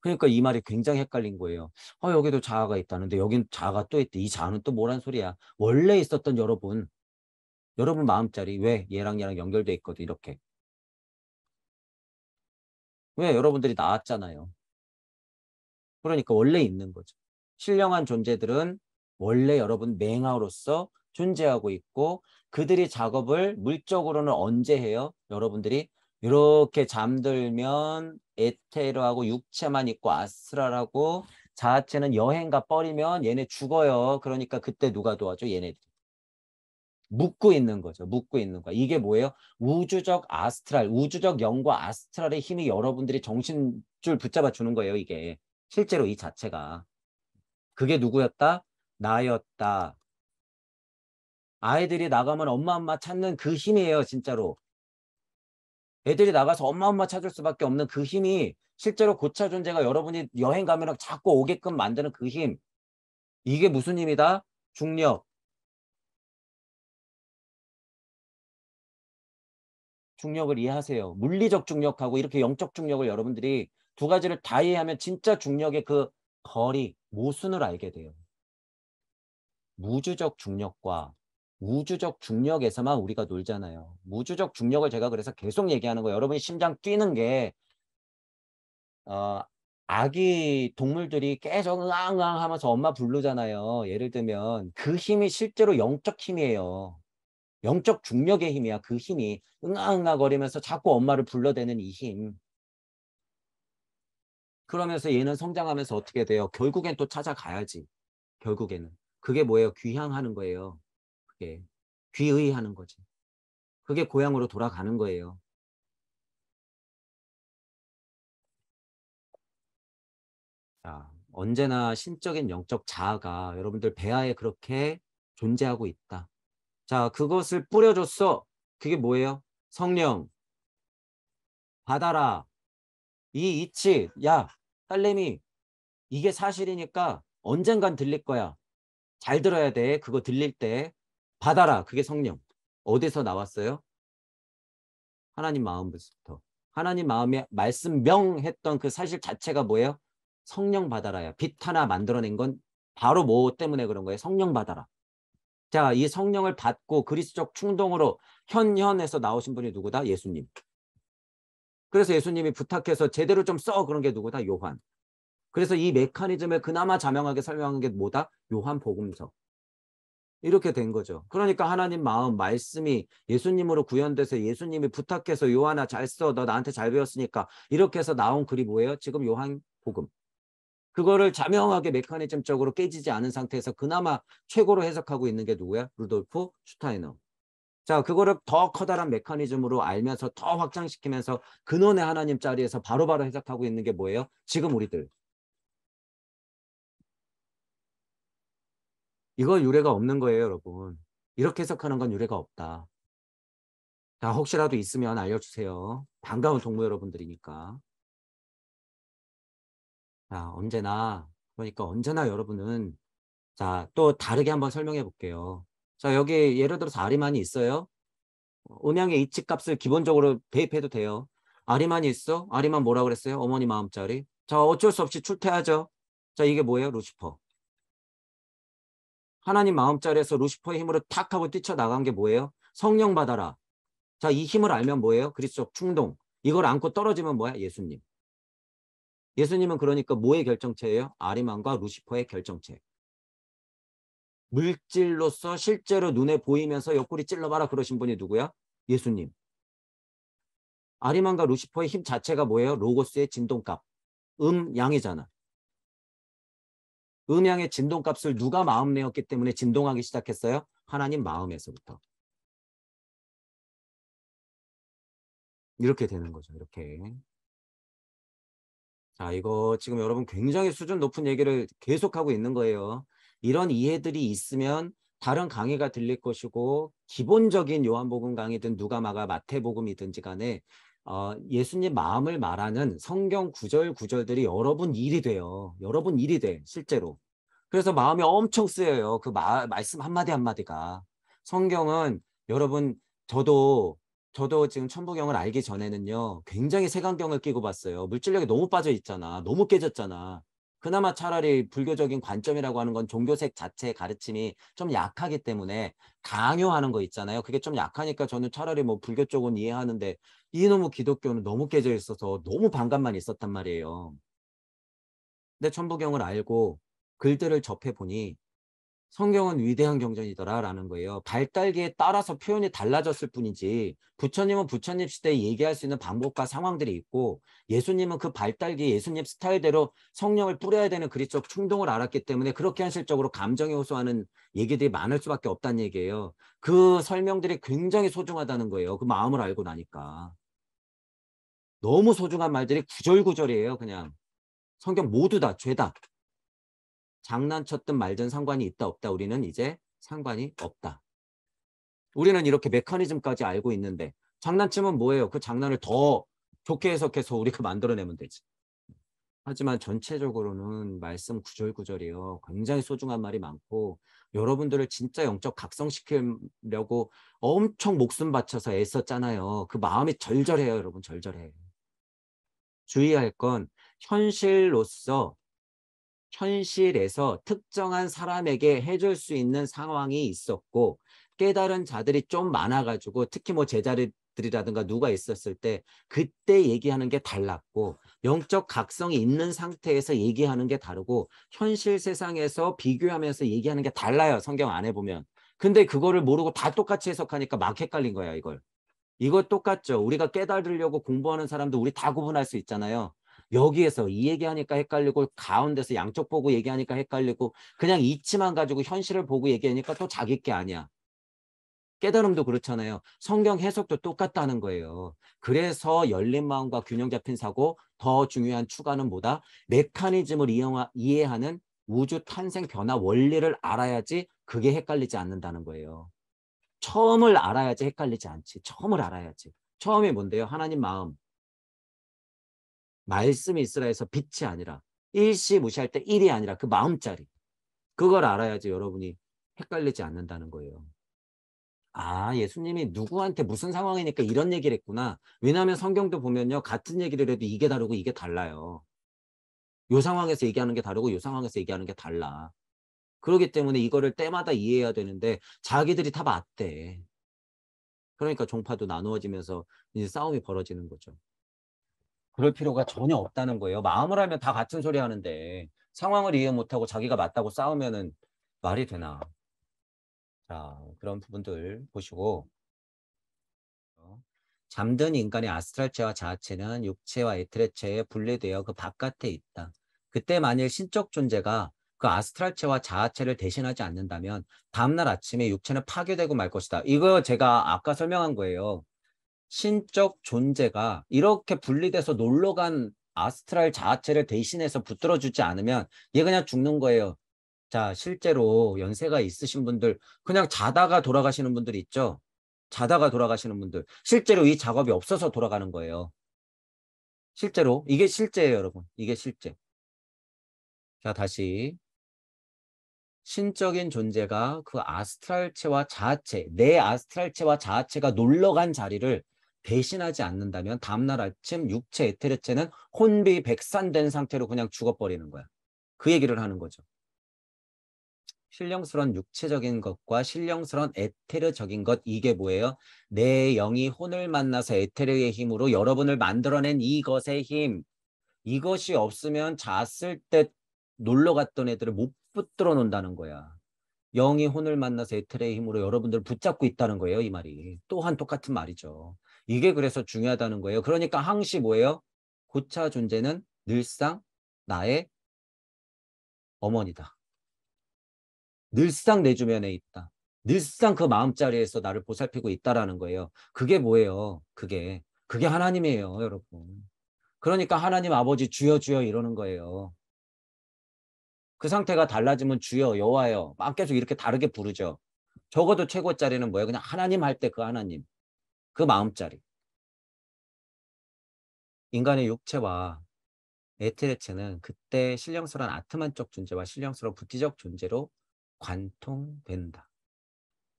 그러니까 이 말이 굉장히 헷갈린 거예요. 여기도 자아가 있다는데 여긴 자아가 또 있대. 이 자아는 또 뭐란 소리야. 원래 있었던 여러분 마음자리 왜 얘랑 연결돼 있거든 이렇게. 왜 여러분들이 나왔잖아요. 그러니까 원래 있는 거죠. 신령한 존재들은 원래 여러분 맹아로서 존재하고 있고 그들이 작업을 물적으로는 언제 해요? 여러분들이 이렇게 잠들면 에테르하고 육체만 있고 아스트랄하고 자아체는 여행가 뻘이면 얘네 죽어요. 그러니까 그때 누가 도와줘? 얘네들. 묶고 있는 거죠. 묶고 있는 거. 이게 뭐예요? 우주적 아스트랄, 우주적 영과 아스트랄의 힘이 여러분들이 정신줄 붙잡아 주는 거예요. 이게. 실제로 이 자체가. 그게 누구였다? 나였다. 아이들이 나가면 엄마 찾는 그 힘이에요. 진짜로. 애들이 나가서 엄마 찾을 수밖에 없는 그 힘이 실제로 고차 존재가 여러분이 여행 가면 자꾸 오게끔 만드는 그 힘. 이게 무슨 힘이다? 중력. 중력을 이해하세요. 물리적 중력하고 이렇게 영적 중력을 여러분들이 두 가지를 다 이해하면 진짜 중력의 그 거리, 모순을 알게 돼요. 무주적 중력과 우주적 중력에서만 우리가 놀잖아요. 무주적 중력을 제가 그래서 계속 얘기하는 거예요. 여러분이 심장 뛰는 게 어, 아기 동물들이 계속 응앙응앙 하면서 엄마 부르잖아요. 예를 들면 그 힘이 실제로 영적 힘이에요. 영적 중력의 힘이야. 그 힘이 응아응아 거리면서 자꾸 엄마를 불러대는 이 힘. 그러면서 얘는 성장하면서 어떻게 돼요? 결국엔 또 찾아가야지. 결국에는. 그게 뭐예요? 귀향하는 거예요. 그게. 귀의하는 거지. 그게 고향으로 돌아가는 거예요. 자, 언제나 신적인 영적 자아가 여러분들 배아에 그렇게 존재하고 있다. 자, 그것을 뿌려줬어. 그게 뭐예요? 성령, 받아라. 이 이치, 야, 딸내미, 이게 사실이니까 언젠간 들릴 거야. 잘 들어야 돼. 그거 들릴 때. 받아라. 그게 성령. 어디서 나왔어요? 하나님 마음부터. 하나님 마음에 말씀 명했던 그 사실 자체가 뭐예요? 성령 받아라야. 빛 하나 만들어낸 건 바로 뭐 때문에 그런 거예요? 성령 받아라. 자, 이 성령을 받고 그리스도적 충동으로 현현에서 나오신 분이 누구다? 예수님. 그래서 예수님이 부탁해서 제대로 좀 써. 그런 게 누구다? 요한. 그래서 이 메커니즘을 그나마 자명하게 설명한 게 뭐다? 요한 복음서. 이렇게 된 거죠. 그러니까 하나님 마음, 말씀이 예수님으로 구현돼서 예수님이 부탁해서 요한아 잘 써. 너 나한테 잘 배웠으니까. 이렇게 해서 나온 글이 뭐예요? 지금 요한 복음. 그거를 자명하게 메커니즘적으로 깨지지 않은 상태에서 그나마 최고로 해석하고 있는 게 누구야? 루돌프 슈타이너. 자, 그거를 더 커다란 메커니즘으로 알면서 더 확장시키면서 근원의 하나님 자리에서 바로바로 해석하고 있는 게 뭐예요? 지금 우리들. 이건 유례가 없는 거예요, 여러분. 이렇게 해석하는 건 유례가 없다. 자, 혹시라도 있으면 알려주세요. 반가운 동무 여러분들이니까. 자, 그러니까 언제나 여러분은, 자, 또 다르게 한번 설명해 볼게요. 자, 여기 예를 들어서 아리만이 있어요. 음양의 이치값을 기본적으로 대입해도 돼요. 아리만이 있어? 아리만 뭐라 그랬어요? 어머니 마음자리. 자, 어쩔 수 없이 출퇴하죠. 자, 이게 뭐예요? 루시퍼. 하나님 마음자리에서 루시퍼의 힘으로 탁 하고 뛰쳐나간 게 뭐예요? 성령 받아라. 자, 이 힘을 알면 뭐예요? 그리스도적 충동. 이걸 안고 떨어지면 뭐야? 예수님. 예수님은 그러니까 뭐의 결정체예요? 아리만과 루시퍼의 결정체. 물질로서 실제로 눈에 보이면서 옆구리 찔러봐라 그러신 분이 누구야? 예수님. 아리만과 루시퍼의 힘 자체가 뭐예요? 로고스의 진동값. 양이잖아. 양의 진동값을 누가 마음 내었기 때문에 진동하기 시작했어요? 하나님 마음에서부터. 이렇게 되는 거죠. 이렇게. 자, 이거 지금 여러분 굉장히 수준 높은 얘기를 계속하고 있는 거예요. 이런 이해들이 있으면 다른 강의가 들릴 것이고 기본적인 요한복음 강의든 누가마가 마태복음이든지 간에 예수님 마음을 말하는 성경 구절 구절들이 여러분 일이 돼요. 여러분 일이 돼 실제로. 그래서 마음이 엄청 쓰여요. 그 말씀 한마디 한마디가. 성경은 여러분 저도 지금 천부경을 알기 전에는요. 굉장히 색안경을 끼고 봤어요. 물질력이 너무 빠져 있잖아. 너무 깨졌잖아. 그나마 차라리 불교적인 관점이라고 하는 건 종교색 자체의 가르침이 좀 약하기 때문에 강요하는 거 있잖아요. 그게 좀 약하니까 저는 차라리 뭐 불교 쪽은 이해하는데 이놈의 기독교는 너무 깨져 있어서 너무 반감만 있었단 말이에요. 근데 천부경을 알고 글들을 접해보니 성경은 위대한 경전이더라라는 거예요. 발달기에 따라서 표현이 달라졌을 뿐이지 부처님은 부처님 시대에 얘기할 수 있는 방법과 상황들이 있고 예수님은 그 발달기 예수님 스타일대로 성령을 뿌려야 되는 그리스도적 충동을 알았기 때문에 그렇게 현실적으로 감정에 호소하는 얘기들이 많을 수밖에 없다는 얘기예요. 그 설명들이 굉장히 소중하다는 거예요. 그 마음을 알고 나니까. 너무 소중한 말들이 구절구절이에요. 그냥. 성경 모두 다 죄다. 장난쳤든 말든 상관이 있다 없다 우리는 이제 상관이 없다. 우리는 이렇게 메커니즘까지 알고 있는데 장난치면 뭐예요? 그 장난을 더 좋게 해석해서 우리가 만들어내면 되지. 하지만 전체적으로는 말씀 구절구절이요. 굉장히 소중한 말이 많고 여러분들을 진짜 영적 각성시키려고 엄청 목숨 바쳐서 애썼잖아요. 그 마음이 절절해요. 여러분 절절해. 주의할 건 현실로서 현실에서 특정한 사람에게 해줄 수 있는 상황이 있었고 깨달은 자들이 좀 많아가지고 특히 뭐 제자들이라든가 누가 있었을 때 그때 얘기하는 게 달랐고 영적 각성이 있는 상태에서 얘기하는 게 다르고 현실 세상에서 비교하면서 얘기하는 게 달라요. 성경 안에 보면. 근데 그거를 모르고 다 똑같이 해석하니까 막 헷갈린 거야 이걸. 이거 똑같죠. 우리가 깨달으려고 공부하는 사람도 우리 다 구분할 수 있잖아요. 여기에서 이 얘기하니까 헷갈리고 가운데서 양쪽 보고 얘기하니까 헷갈리고 그냥 이치만 가지고 현실을 보고 얘기하니까 또 자기 게 아니야. 깨달음도 그렇잖아요. 성경 해석도 똑같다는 거예요. 그래서 열린 마음과 균형 잡힌 사고 더 중요한 추가는 뭐다? 메커니즘을 이해하는 우주 탄생 변화 원리를 알아야지 그게 헷갈리지 않는다는 거예요. 처음을 알아야지 헷갈리지 않지. 처음을 알아야지. 처음이 뭔데요? 하나님 마음. 말씀이 있으라 해서 빛이 아니라 일시 무시할 때 일이 아니라 그 마음자리. 그걸 알아야지 여러분이 헷갈리지 않는다는 거예요. 아, 예수님이 누구한테 무슨 상황이니까 이런 얘기를 했구나. 왜냐하면 성경도 보면요. 같은 얘기를 해도 이게 다르고 이게 달라요. 요 상황에서 얘기하는 게 다르고 요 상황에서 얘기하는 게 달라. 그렇기 때문에 이거를 때마다 이해해야 되는데 자기들이 다 맞대. 그러니까 종파도 나누어지면서 이제 싸움이 벌어지는 거죠. 그럴 필요가 전혀 없다는 거예요. 마음을 알면 다 같은 소리 하는데 상황을 이해 못하고 자기가 맞다고 싸우면은 말이 되나. 자, 그런 부분들 보시고 잠든 인간의 아스트랄체와 자아체는 육체와 에테르체에 분리되어 그 바깥에 있다. 그때 만일 신적 존재가 그 아스트랄체와 자아체를 대신하지 않는다면 다음날 아침에 육체는 파괴되고 말 것이다. 이거 제가 아까 설명한 거예요. 신적 존재가 이렇게 분리돼서 놀러간 아스트랄 자아체를 대신해서 붙들어주지 않으면 얘 그냥 죽는 거예요. 자, 실제로 연세가 있으신 분들 그냥 자다가 돌아가시는 분들 있죠. 자다가 돌아가시는 분들 실제로 이 작업이 없어서 돌아가는 거예요. 실제로 이게 실제예요, 여러분. 이게 실제. 자, 다시 신적인 존재가 그 아스트랄체와 자아체, 내 아스트랄체와 자아체가 놀러간 자리를 대신하지 않는다면 다음날 아침 육체 에테르체는 혼비백산된 상태로 그냥 죽어버리는 거야. 그 얘기를 하는 거죠. 신령스러운 육체적인 것과 신령스러운 에테르적인 것 이게 뭐예요? 내 영이 혼을 만나서 에테르의 힘으로 여러분을 만들어낸 이것의 힘. 이것이 없으면 잤을 때 놀러 갔던 애들을 못 붙들어 놓는다는 거야. 영이 혼을 만나서 에테르의 힘으로 여러분들을 붙잡고 있다는 거예요. 이 말이. 또한 똑같은 말이죠. 이게 그래서 중요하다는 거예요. 그러니까 항시 뭐예요? 고차 존재는 늘상 나의 어머니다. 늘상 내 주변에 있다. 늘상 그 마음자리에서 나를 보살피고 있다라는 거예요. 그게 뭐예요? 그게 그게 하나님이에요, 여러분. 그러니까 하나님 아버지 주여 주여 이러는 거예요. 그 상태가 달라지면 주여 여호와여 막 계속 이렇게 다르게 부르죠. 적어도 최고짜리는 뭐예요? 그냥 하나님 할 때 그 하나님. 그 마음짜리. 인간의 육체와 에테레체는 그때 신령스러운 아트만적 존재와 신령스러운 부티적 존재로 관통된다.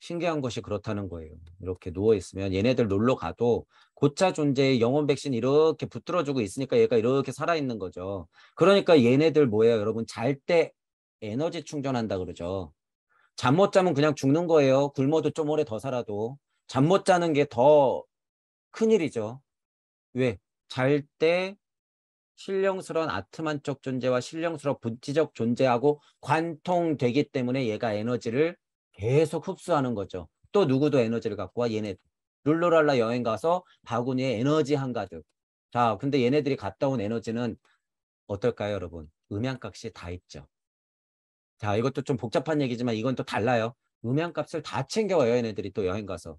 신기한 것이 그렇다는 거예요. 이렇게 누워있으면 얘네들 놀러 가도 고차 존재의 영혼 백신 이렇게 붙들어주고 있으니까 얘가 이렇게 살아있는 거죠. 그러니까 얘네들 뭐예요? 여러분 잘 때 에너지 충전한다 그러죠. 잠 못 자면 그냥 죽는 거예요. 굶어도 좀 오래 더 살아도. 잠 못 자는 게 더 큰일이죠. 왜? 잘 때 신령스러운 아트만적 존재와 신령스러운 본질적 존재하고 관통되기 때문에 얘가 에너지를 계속 흡수하는 거죠. 또 누구도 에너지를 갖고 와 얘네들. 룰루랄라 여행 가서 바구니에 에너지 한가득. 자, 근데 얘네들이 갔다 온 에너지는 어떨까요, 여러분? 음향값이 다 있죠. 자, 이것도 좀 복잡한 얘기지만 이건 또 달라요. 음향값을 다 챙겨와요, 얘네들이 또 여행 가서.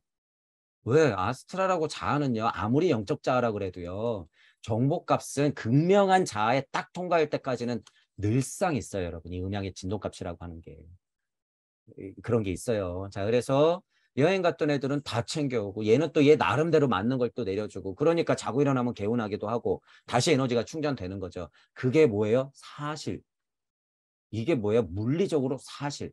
왜? 아스트라라고 자아는요, 아무리 영적 자아라 그래도요, 정보값은 극명한 자아에 딱 통과할 때까지는 늘상 있어요, 여러분. 이 음향의 진동값이라고 하는 게. 그런 게 있어요. 자, 그래서 여행 갔던 애들은 다 챙겨오고, 얘는 또 얘 나름대로 맞는 걸 또 내려주고, 그러니까 자고 일어나면 개운하기도 하고, 다시 에너지가 충전되는 거죠. 그게 뭐예요? 사실. 이게 뭐예요? 물리적으로 사실.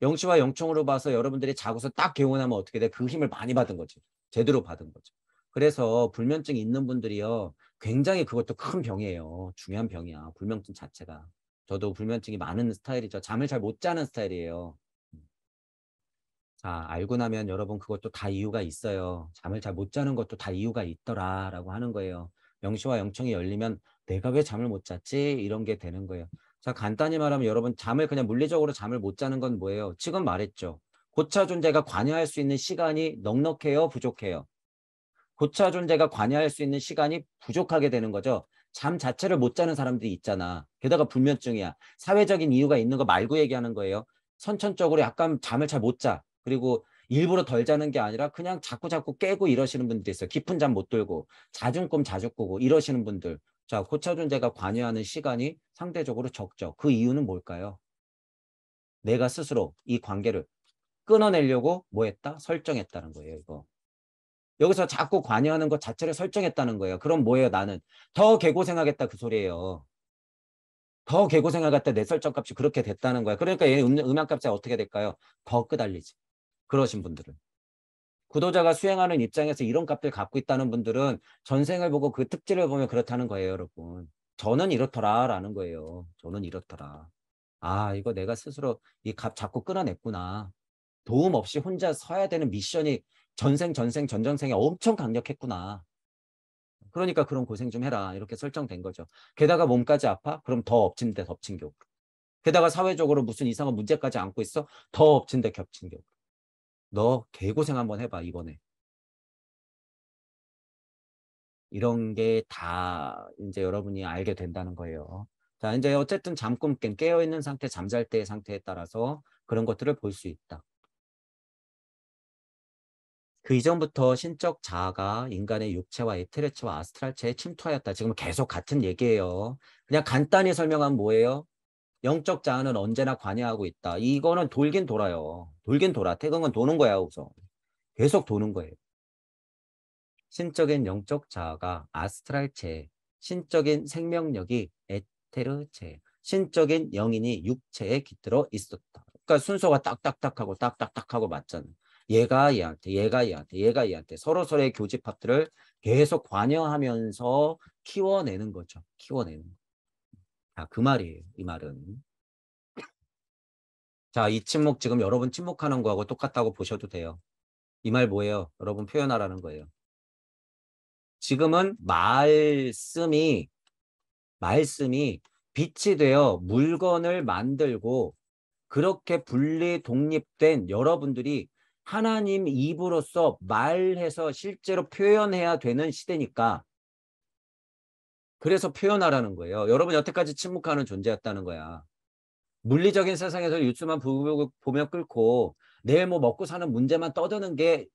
영시와 영총으로 봐서 여러분들이 자고서 딱 개운하면 어떻게 돼? 그 힘을 많이 받은 거지. 제대로 받은 거죠. 그래서 불면증이 있는 분들이요. 굉장히 그것도 큰 병이에요. 중요한 병이야. 불면증 자체가. 저도 불면증이 많은 스타일이죠. 잠을 잘 못 자는 스타일이에요. 자, 알고 나면 여러분 그것도 다 이유가 있어요. 잠을 잘 못 자는 것도 다 이유가 있더라라고 하는 거예요. 영시와 영청이 열리면 내가 왜 잠을 못 잤지? 이런 게 되는 거예요. 자, 간단히 말하면 여러분 잠을 그냥 물리적으로 잠을 못 자는 건 뭐예요? 지금 말했죠. 고차 존재가 관여할 수 있는 시간이 넉넉해요, 부족해요? 고차 존재가 관여할 수 있는 시간이 부족하게 되는 거죠. 잠 자체를 못 자는 사람들이 있잖아. 게다가 불면증이야. 사회적인 이유가 있는 거 말고 얘기하는 거예요. 선천적으로 약간 잠을 잘 못 자. 그리고 일부러 덜 자는 게 아니라 그냥 자꾸 깨고 이러시는 분들이 있어요. 깊은 잠 못 들고 자주 꿈 자주 꾸고 이러시는 분들. 자, 고차 존재가 관여하는 시간이 상대적으로 적죠. 그 이유는 뭘까요? 내가 스스로 이 관계를 끊어내려고 뭐 했다? 설정했다는 거예요, 이거. 여기서 자꾸 관여하는 것 자체를 설정했다는 거예요. 그럼 뭐예요, 나는? 더 개고생하겠다 그 소리예요. 더 개고생하겠다 내 설정값이 그렇게 됐다는 거야. 그러니까 얘 음향값이 어떻게 될까요? 더 끄달리지. 그러신 분들은. 구도자가 수행하는 입장에서 이런 값들 갖고 있다는 분들은 전생을 보고 그 특질을 보면 그렇다는 거예요, 여러분. 저는 이렇더라라는 거예요. 저는 이렇더라. 아, 이거 내가 스스로 이 값 자꾸 끊어냈구나. 도움 없이 혼자 서야 되는 미션이 전전생에 엄청 강력했구나. 그러니까 그런 고생 좀 해라. 이렇게 설정된 거죠. 게다가 몸까지 아파? 그럼 더 엎친 데 덮친 격. 게다가 사회적으로 무슨 이상한 문제까지 안고 있어? 더 엎친 데 겹친 격. 너 개고생 한번 해봐, 이번에. 이런 게 다 이제 여러분이 알게 된다는 거예요. 자, 이제 어쨌든 잠꿈 깬 깨어있는 상태, 잠잘 때의 상태에 따라서 그런 것들을 볼 수 있다. 그 이전부터 신적 자아가 인간의 육체와 에테레체와 아스트랄체에 침투하였다. 지금 계속 같은 얘기예요. 그냥 간단히 설명하면 뭐예요? 영적 자아는 언제나 관여하고 있다. 이거는 돌긴 돌아요. 돌긴 돌아. 태극은 도는 거야, 우선. 계속 도는 거예요. 신적인 영적 자아가 아스트랄체, 신적인 생명력이 에테르체, 신적인 영인이 육체에 깃들어 있었다. 그러니까 순서가 딱딱딱하고 딱딱딱하고 맞잖아. 얘가 얘한테, 얘가 얘한테, 얘가 얘한테 서로서로의 교집합들을 계속 관여하면서 키워내는 거죠. 키워내는 거. 자, 그 말이에요. 이 말은. 자, 이 침묵 지금 여러분 침묵하는 거하고 똑같다고 보셔도 돼요. 이 말 뭐예요? 여러분 표현하라는 거예요. 지금은 말씀이 빛이 되어 물건을 만들고 그렇게 분리 독립된 여러분들이 하나님 입으로서 말해서 실제로 표현해야 되는 시대니까 그래서 표현하라는 거예요. 여러분 여태까지 침묵하는 존재였다는 거야. 물리적인 세상에서 뉴스만 보며 끓고 내일 뭐 먹고 사는 문제만 떠드는 게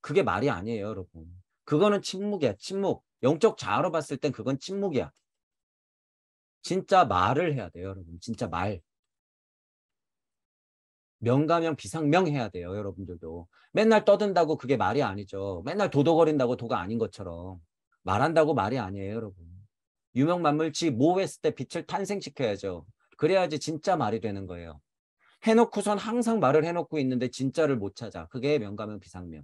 그게 말이 아니에요, 여러분. 그거는 침묵이야. 침묵. 영적 자아로 봤을 땐 그건 침묵이야. 진짜 말을 해야 돼요, 여러분. 진짜 말. 명가명 비상명 해야 돼요, 여러분들도. 맨날 떠든다고 그게 말이 아니죠. 맨날 도도거린다고 도가 아닌 것처럼. 말한다고 말이 아니에요, 여러분. 유명만물치 뭐 했을 때 빛을 탄생시켜야죠. 그래야지 진짜 말이 되는 거예요. 해놓고선 항상 말을 해놓고 있는데 진짜를 못 찾아. 그게 명가명 비상명.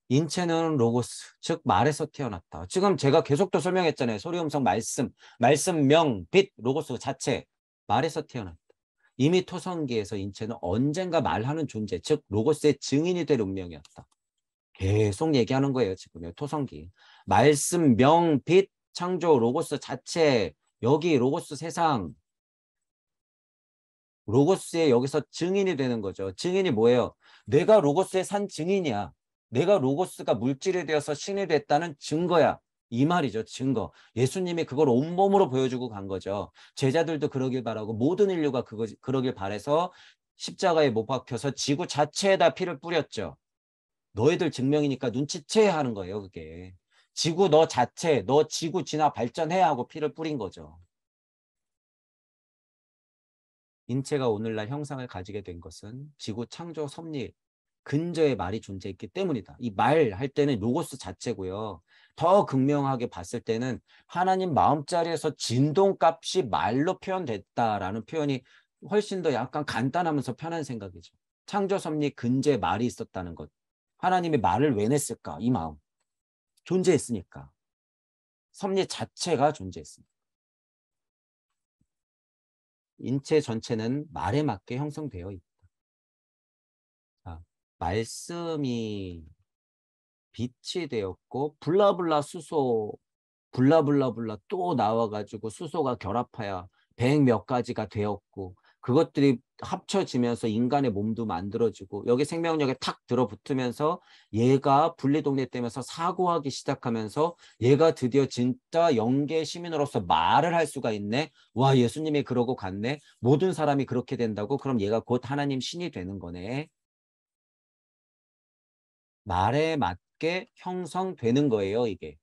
인체는 로고스, 즉 말에서 태어났다. 지금 제가 계속 또 설명했잖아요. 소리음성 말씀, 말씀명, 빛, 로고스 자체. 말에서 태어났다. 이미 토성기에서 인체는 언젠가 말하는 존재, 즉 로고스의 증인이 될 운명이었다. 계속 얘기하는 거예요. 지금요. 토성기. 말씀, 명, 빛, 창조, 로고스 자체, 여기 로고스 세상, 로고스의 여기서 증인이 되는 거죠. 증인이 뭐예요? 내가 로고스의 산 증인이야. 내가 로고스가 물질이 되어서 신이 됐다는 증거야. 이 말이죠. 증거. 예수님이 그걸 온몸으로 보여주고 간 거죠. 제자들도 그러길 바라고 모든 인류가 그러길 바래서 십자가에 못 박혀서 지구 자체에다 피를 뿌렸죠. 너희들 증명이니까 눈치채야 하는 거예요. 그게. 지구 너 자체, 너 지구 진화 발전해야 하고 피를 뿌린 거죠. 인체가 오늘날 형상을 가지게 된 것은 지구 창조 섭리 근저의 말이 존재했기 때문이다. 이 말 할 때는 로고스 자체고요. 더 극명하게 봤을 때는 하나님 마음자리에서 진동값이 말로 표현됐다라는 표현이 훨씬 더 약간 간단하면서 편한 생각이죠. 창조 섭리 근저의 말이 있었다는 것. 하나님이 말을 왜 냈을까? 이 마음. 존재했으니까. 섭리 자체가 존재했습니다. 인체 전체는 말에 맞게 형성되어 있다. 자, 말씀이 빛이 되었고 블라블라 수소 블라블라블라 또 나와가지고 수소가 결합하여 100몇 가지가 되었고 그것들이 합쳐지면서 인간의 몸도 만들어지고 여기 생명력에 탁 들어붙으면서 얘가 분리독립되면서 사고하기 시작하면서 얘가 드디어 진짜 영계 시민으로서 말을 할 수가 있네. 와, 예수님이 그러고 갔네. 모든 사람이 그렇게 된다고? 그럼 얘가 곧 하나님 신이 되는 거네. 말에 맞게 형성되는 거예요, 이게.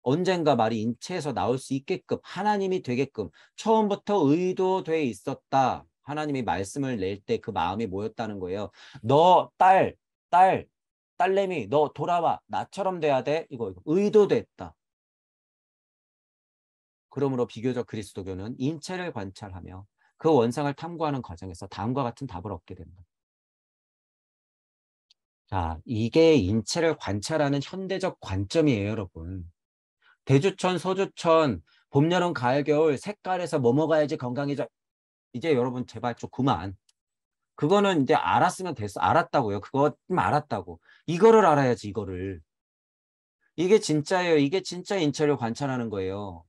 언젠가 말이 인체에서 나올 수 있게끔 하나님이 되게끔 처음부터 의도돼 있었다. 하나님이 말씀을 낼 때 그 마음이 뭐였다는 거예요. 너 딸내미 너 돌아와. 나처럼 돼야 돼. 이거 의도됐다. 그러므로 비교적 그리스도교는 인체를 관찰하며 그 원상을 탐구하는 과정에서 다음과 같은 답을 얻게 된다. 자, 이게 인체를 관찰하는 현대적 관점이에요, 여러분. 대주천, 서주천, 봄, 여름, 가을, 겨울 색깔에서 뭐 먹어야지 건강해져. 이제 여러분 제발 좀 그만. 그거는 이제 알았으면 됐어. 알았다고요. 그거 좀 알았다고. 이거를 알아야지, 이거를. 이게 진짜예요. 이게 진짜 인체를 관찰하는 거예요.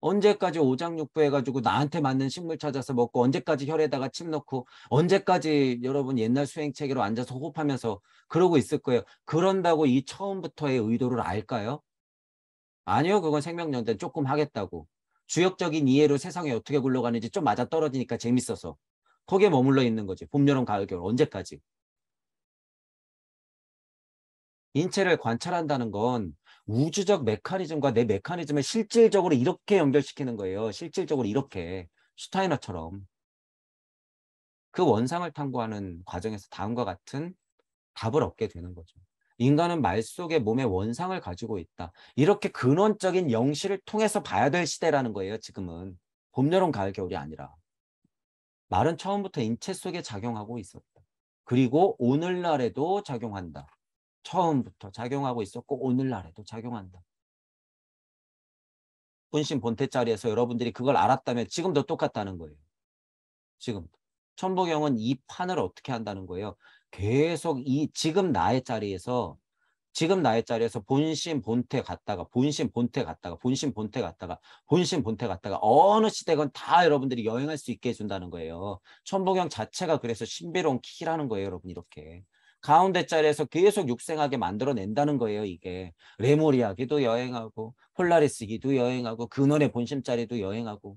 언제까지 오장육부 해가지고 나한테 맞는 식물 찾아서 먹고 언제까지 혈에다가 침 넣고 언제까지 여러분 옛날 수행체계로 앉아서 호흡하면서 그러고 있을 거예요. 그런다고 이 처음부터의 의도를 알까요? 아니요. 그건 생명연대 조금 하겠다고. 주역적인 이해로 세상이 어떻게 굴러가는지 좀 맞아떨어지니까 재밌어서. 거기에 머물러 있는 거지. 봄, 여름, 가을, 겨울. 언제까지. 인체를 관찰한다는 건 우주적 메커니즘과 내 메커니즘을 실질적으로 이렇게 연결시키는 거예요. 실질적으로 이렇게. 슈타이너처럼. 그 원상을 탐구하는 과정에서 다음과 같은 답을 얻게 되는 거죠. 인간은 말 속에 몸의 원상을 가지고 있다. 이렇게 근원적인 영시를 통해서 봐야 될 시대라는 거예요. 지금은. 봄, 여름, 가을, 겨울이 아니라. 말은 처음부터 인체 속에 작용하고 있었다. 그리고 오늘날에도 작용한다. 처음부터 작용하고 있었고 오늘날에도 작용한다. 본심 본태 자리에서 여러분들이 그걸 알았다면 지금도 똑같다는 거예요. 지금. 천부경은 이 판을 어떻게 한다는 거예요. 계속 이 지금 나의 자리에서 본심 본태 갔다가 본심 본태 갔다가 본심 본태 갔다가 본심 본태 갔다가 어느 시대건 다 여러분들이 여행할 수 있게 해준다는 거예요. 천부경 자체가 그래서 신비로운 키라는 거예요. 여러분 이렇게. 가운데 자리에서 계속 육생하게 만들어낸다는 거예요. 이게. 레모리아기도 여행하고 폴라리스기도 여행하고 근원의 본심 자리도 여행하고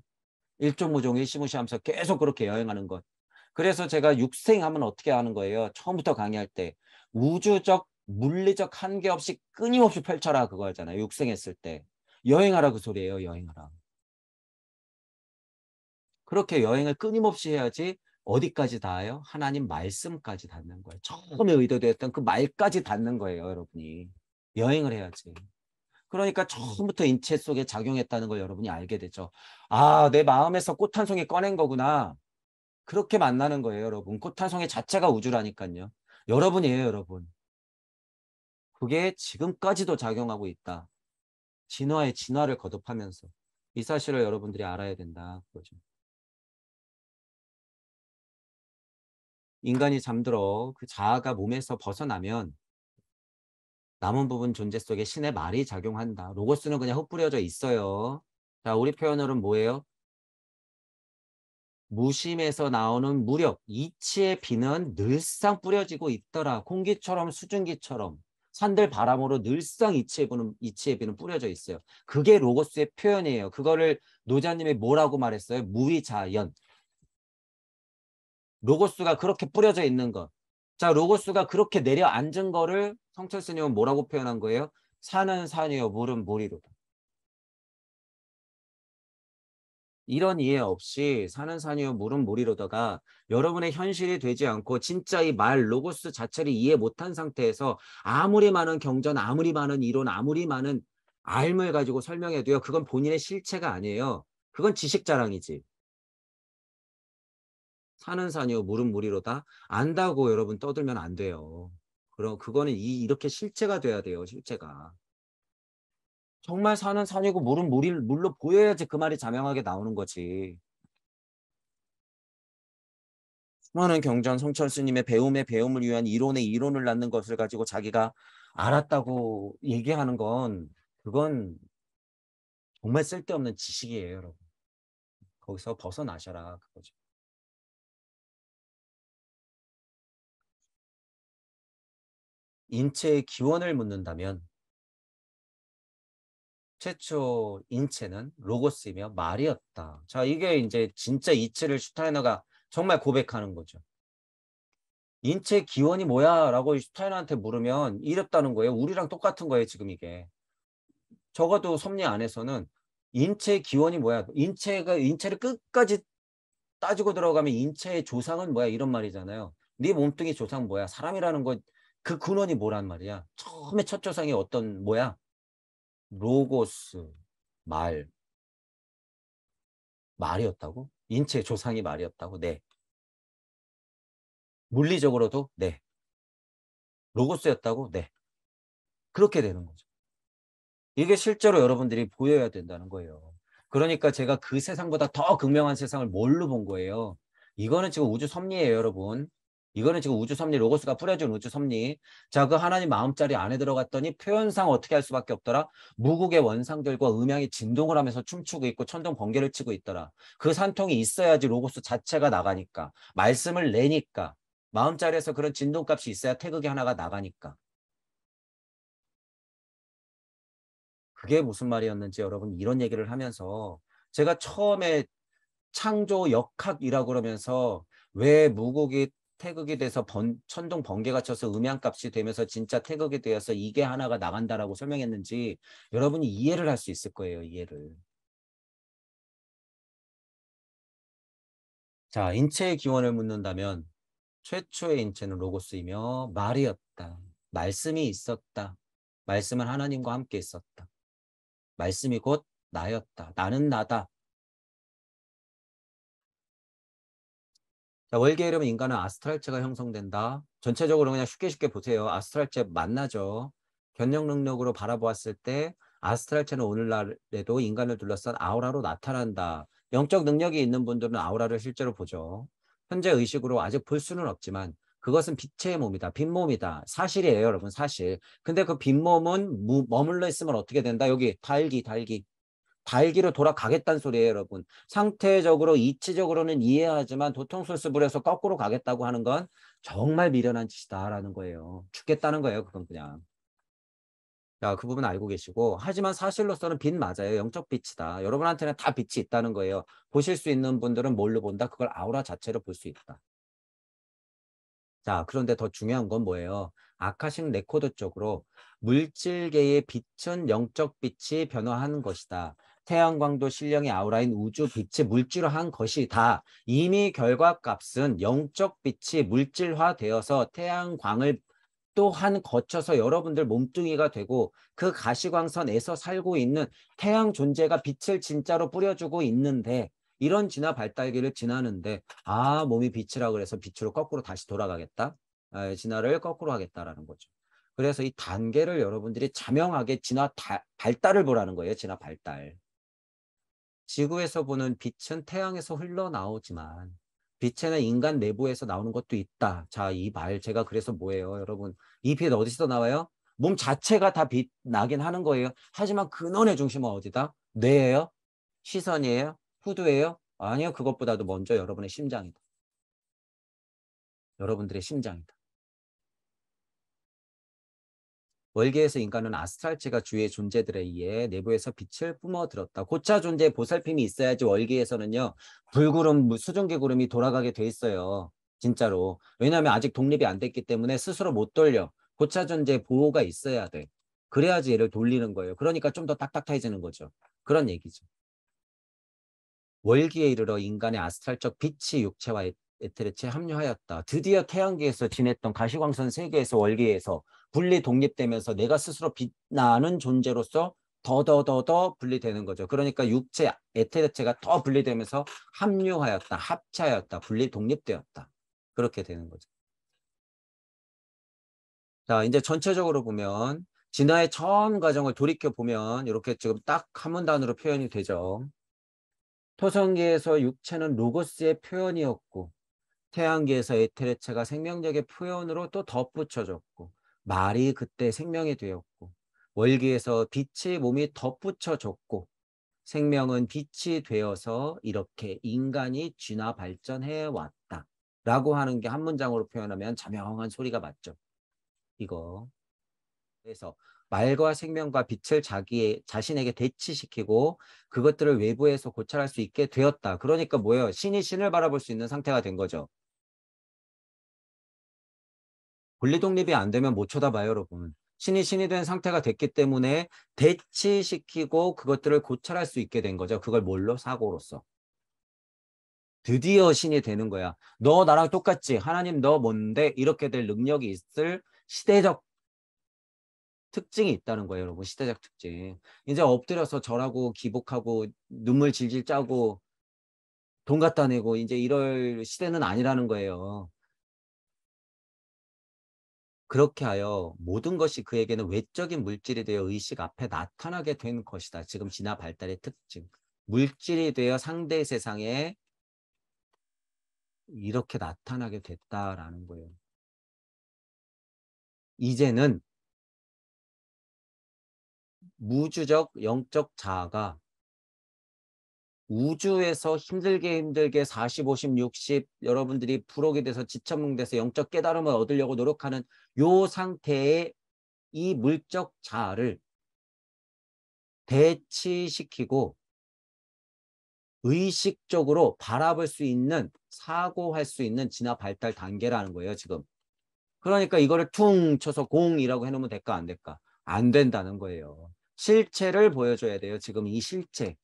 일종무종 일시무시하면서 계속 그렇게 여행하는 것. 그래서 제가 육생하면 어떻게 하는 거예요? 처음부터 강의할 때 우주적 물리적 한계 없이 끊임없이 펼쳐라 그거잖아요. 육생했을 때. 여행하라 그 소리예요. 여행하라. 그렇게 여행을 끊임없이 해야지 어디까지 닿아요? 하나님 말씀까지 닿는 거예요. 처음에 의도되었던 그 말까지 닿는 거예요. 여러분이. 여행을 해야지. 그러니까 처음부터 인체 속에 작용했다는 걸 여러분이 알게 되죠. 아, 내 마음에서 꽃 한 송이 꺼낸 거구나. 그렇게 만나는 거예요, 여러분. 꽃 한 송이 자체가 우주라니까요. 여러분이에요, 여러분. 그게 지금까지도 작용하고 있다. 진화의 진화를 거듭하면서. 이 사실을 여러분들이 알아야 된다. 그거죠. 인간이 잠들어 그 자아가 몸에서 벗어나면 남은 부분 존재 속에 신의 말이 작용한다. 로고스는 그냥 흩뿌려져 있어요. 자, 우리 표현으로는 뭐예요? 무심에서 나오는 무력, 이치의 비는 늘상 뿌려지고 있더라. 공기처럼 수증기처럼 산들 바람으로 늘상 이치의 비는 뿌려져 있어요. 그게 로고스의 표현이에요. 그거를 노자님이 뭐라고 말했어요? 무위자연. 로고스가 그렇게 뿌려져 있는 것. 자, 로고스가 그렇게 내려앉은 거를 성철 스님은 뭐라고 표현한 거예요? 산은 산이요, 물은 물이로다. 이런 이해 없이 산은 산이요 물은 물이로다가 여러분의 현실이 되지 않고 진짜 이 말 로고스 자체를 이해 못한 상태에서 아무리 많은 경전, 아무리 많은 이론, 아무리 많은 알을 가지고 설명해도요. 그건 본인의 실체가 아니에요. 그건 지식 자랑이지. 산은 산이요 물은 물이로다. 안다고 여러분 떠들면 안 돼요. 그럼 그거는 이렇게 실체가 돼야 돼요. 실체가. 정말 산은 산이고 물은 물로 보여야지 그 말이 자명하게 나오는 거지. 수많은 경전 성철 스님의 배움의 배움을 위한 이론의 이론을 낳는 것을 가지고 자기가 알았다고 얘기하는 건 그건 정말 쓸데없는 지식이에요, 여러분. 거기서 벗어나셔라 그거죠. 인체의 기원을 묻는다면 최초 인체는 로고스이며 말이었다. 자, 이게 이제 진짜 이치를 슈타이너가 정말 고백하는 거죠. 인체 기원이 뭐야? 라고 슈타이너한테 물으면 이랬다는 거예요. 우리랑 똑같은 거예요, 지금 이게. 적어도 섭리 안에서는 인체 기원이 뭐야? 인체를 끝까지 따지고 들어가면 인체의 조상은 뭐야? 이런 말이잖아요. 네 몸뚱이 조상 뭐야? 사람이라는 거 그 근원이 뭐란 말이야? 처음에 첫 조상이 어떤 뭐야? 로고스 말 말이었다고? 인체의 조상이 말이었다고? 네. 물리적으로도 네. 로고스였다고? 네. 그렇게 되는 거죠. 이게 실제로 여러분들이 보여야 된다는 거예요. 그러니까 제가 그 세상보다 더 극명한 세상을 뭘로 본 거예요? 이거는 지금 우주 섭리예요, 여러분. 이거는 지금 우주 섭리, 로고스가 뿌려준 우주 섭리. 자, 그 하나님 마음자리 안에 들어갔더니 표현상 어떻게 할 수밖에 없더라? 무국의 원상들과 음양이 진동을 하면서 춤추고 있고 천둥 번개를 치고 있더라. 그 산통이 있어야지 로고스 자체가 나가니까. 말씀을 내니까. 마음자리에서 그런 진동값이 있어야 태극이 하나가 나가니까. 그게 무슨 말이었는지 여러분 이런 얘기를 하면서 제가 처음에 창조 역학이라고 그러면서 왜 무국이 태극이 돼서 천둥 번개가 쳐서 음양값이 되면서 진짜 태극이 되어서 이게 하나가 나간다라고 설명했는지 여러분이 이해를 할 수 있을 거예요. 이해를. 자, 인체의 기원을 묻는다면 최초의 인체는 로고스이며 말이었다. 말씀이 있었다. 말씀은 하나님과 함께 있었다. 말씀이 곧 나였다. 나는 나다. 자, 월계 이름은 인간은 아스트랄체가 형성된다. 전체적으로 그냥 쉽게 보세요. 아스트랄체 만나죠. 견역 능력으로 바라보았을 때 아스트랄체는 오늘날에도 인간을 둘러싼 아우라로 나타난다. 영적 능력이 있는 분들은 아우라를 실제로 보죠. 현재 의식으로 아직 볼 수는 없지만 그것은 빛의 몸이다. 빈몸이다. 사실이에요, 여러분. 사실. 근데 그 빈몸은 머물러 있으면 어떻게 된다? 여기 달기. 달기로 돌아가겠다는 소리예요, 여러분. 상태적으로 이치적으로는 이해하지만 도통술습을 해서 거꾸로 가겠다고 하는 건 정말 미련한 짓이다라는 거예요. 죽겠다는 거예요, 그건 그냥. 자, 그 부분 알고 계시고 하지만 사실로서는 빛 맞아요. 영적 빛이다. 여러분한테는 다 빛이 있다는 거예요. 보실 수 있는 분들은 뭘로 본다? 그걸 아우라 자체로 볼 수 있다. 자, 그런데 더 중요한 건 뭐예요? 아카식 레코드 쪽으로 물질계의 빛은 영적 빛이 변화하는 것이다. 태양광도 신령의 아우라인 우주 빛이 물질화 한 것이다. 이미 결과값은 영적 빛이 물질화되어서 태양광을 또한 거쳐서 여러분들 몸뚱이가 되고 그 가시광선에서 살고 있는 태양 존재가 빛을 진짜로 뿌려주고 있는데 이런 진화 발달기를 지나는데 몸이 빛이라 그래서 빛으로 거꾸로 다시 돌아가겠다. 진화를 거꾸로 하겠다라는 거죠. 그래서 이 단계를 여러분들이 자명하게 진화 발달을 보라는 거예요. 진화 발달. 지구에서 보는 빛은 태양에서 흘러나오지만 빛에는 인간 내부에서 나오는 것도 있다. 자, 이 말 제가 그래서 뭐예요, 여러분? 이 빛 어디서 나와요? 몸 자체가 다 빛 나긴 하는 거예요. 하지만 근원의 중심은 어디다? 뇌예요? 시선이에요? 후두예요? 아니요. 그것보다도 먼저 여러분의 심장이다. 여러분들의 심장이다. 월계에서 인간은 아스트랄체가 주의 존재들에 의해 내부에서 빛을 뿜어들었다. 고차 존재의 보살핌이 있어야지 월계에서는요. 불구름, 수증기 구름이 돌아가게 돼 있어요. 진짜로. 왜냐하면 아직 독립이 안 됐기 때문에 스스로 못 돌려. 고차 존재의 보호가 있어야 돼. 그래야지 얘를 돌리는 거예요. 그러니까 좀 더 딱딱해지는 거죠. 그런 얘기죠. 월기에 이르러 인간의 아스트랄적 빛이 육체와 에테르체에 합류하였다. 드디어 태양계에서 지냈던 가시광선 세계에서 월계에서 분리 독립되면서 내가 스스로 빛나는 존재로서 더더더더 분리되는 거죠. 그러니까 육체, 에테르체가 더 분리되면서 합류하였다. 합체하였다. 분리 독립되었다. 그렇게 되는 거죠. 자, 이제 전체적으로 보면 진화의 전 과정을 돌이켜 보면 이렇게 지금 딱 한 문단으로 표현이 되죠. 토성계에서 육체는 로고스의 표현이었고 태양계에서 에테르체가 생명력의 표현으로 또 덧붙여졌고 말이 그때 생명이 되었고 월계에서 빛이 몸이 덧붙여졌고 생명은 빛이 되어서 이렇게 인간이 진화 발전해 왔다 라고 하는 게 한 문장으로 표현하면 자명한 소리가 맞죠. 이거. 그래서 말과 생명과 빛을 자신에게 대치시키고 그것들을 외부에서 고찰할 수 있게 되었다. 그러니까 뭐예요? 신이 신을 바라볼 수 있는 상태가 된 거죠. 분리독립이 안 되면 못 쳐다봐요, 여러분. 신이 신이 된 상태가 됐기 때문에 대치시키고 그것들을 고찰할 수 있게 된 거죠. 그걸 뭘로? 사고로서. 드디어 신이 되는 거야. 너 나랑 똑같지? 하나님 너 뭔데? 이렇게 될 능력이 있을 시대적 특징이 있다는 거예요, 여러분. 시대적 특징. 이제 엎드려서 절하고 기복하고 눈물 질질 짜고 돈 갖다 내고 이제 이럴 시대는 아니라는 거예요. 그렇게 하여 모든 것이 그에게는 외적인 물질이 되어 의식 앞에 나타나게 된 것이다. 지금 진화 발달의 특징. 물질이 되어 상대 세상에 이렇게 나타나게 됐다라는 거예요. 이제는 무주적 영적 자아가 우주에서 힘들게 40, 50, 60 여러분들이 부록이 돼서 지천뭉돼서 영적 깨달음을 얻으려고 노력하는 요 상태의 이 물적 자아를 대치시키고 의식적으로 바라볼 수 있는 사고할 수 있는 진화 발달 단계라는 거예요, 지금. 그러니까 이거를 퉁 쳐서 공이라고 해놓으면 될까 안 될까? 안 된다는 거예요. 실체를 보여줘야 돼요. 지금 이 실체.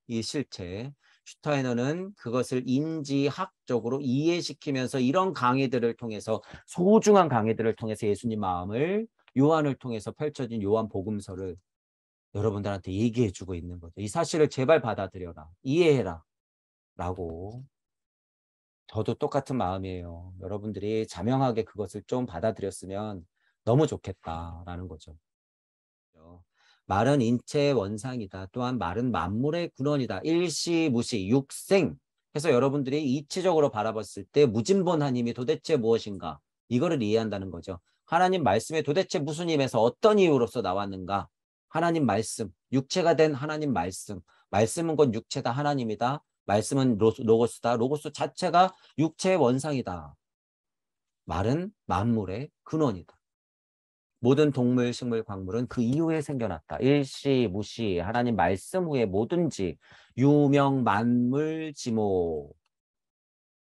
이 실체. 슈타이너는 그것을 인지학적으로 이해시키면서 이런 강의들을 통해서 소중한 강의들을 통해서 예수님 마음을 요한을 통해서 펼쳐진 요한 복음서를 여러분들한테 얘기해주고 있는 거죠. 이 사실을 제발 받아들여라. 이해해라. 라고. 저도 똑같은 마음이에요. 여러분들이 자명하게 그것을 좀 받아들였으면 너무 좋겠다라는 거죠. 말은 인체의 원상이다. 또한 말은 만물의 근원이다. 일시무시 육생 해서 여러분들이 이치적으로 바라봤을 때 무진본 하나님이 도대체 무엇인가 이거를 이해한다는 거죠. 하나님 말씀에 도대체 무슨 힘에서 어떤 이유로서 나왔는가. 하나님 말씀, 육체가 된 하나님 말씀. 말씀은 곧 육체다 하나님이다. 말씀은 로고스다. 로고스 자체가 육체의 원상이다. 말은 만물의 근원이다. 모든 동물, 식물, 광물은 그 이후에 생겨났다. 일시, 무시, 하나님 말씀 후에 뭐든지 유명, 만물, 지모.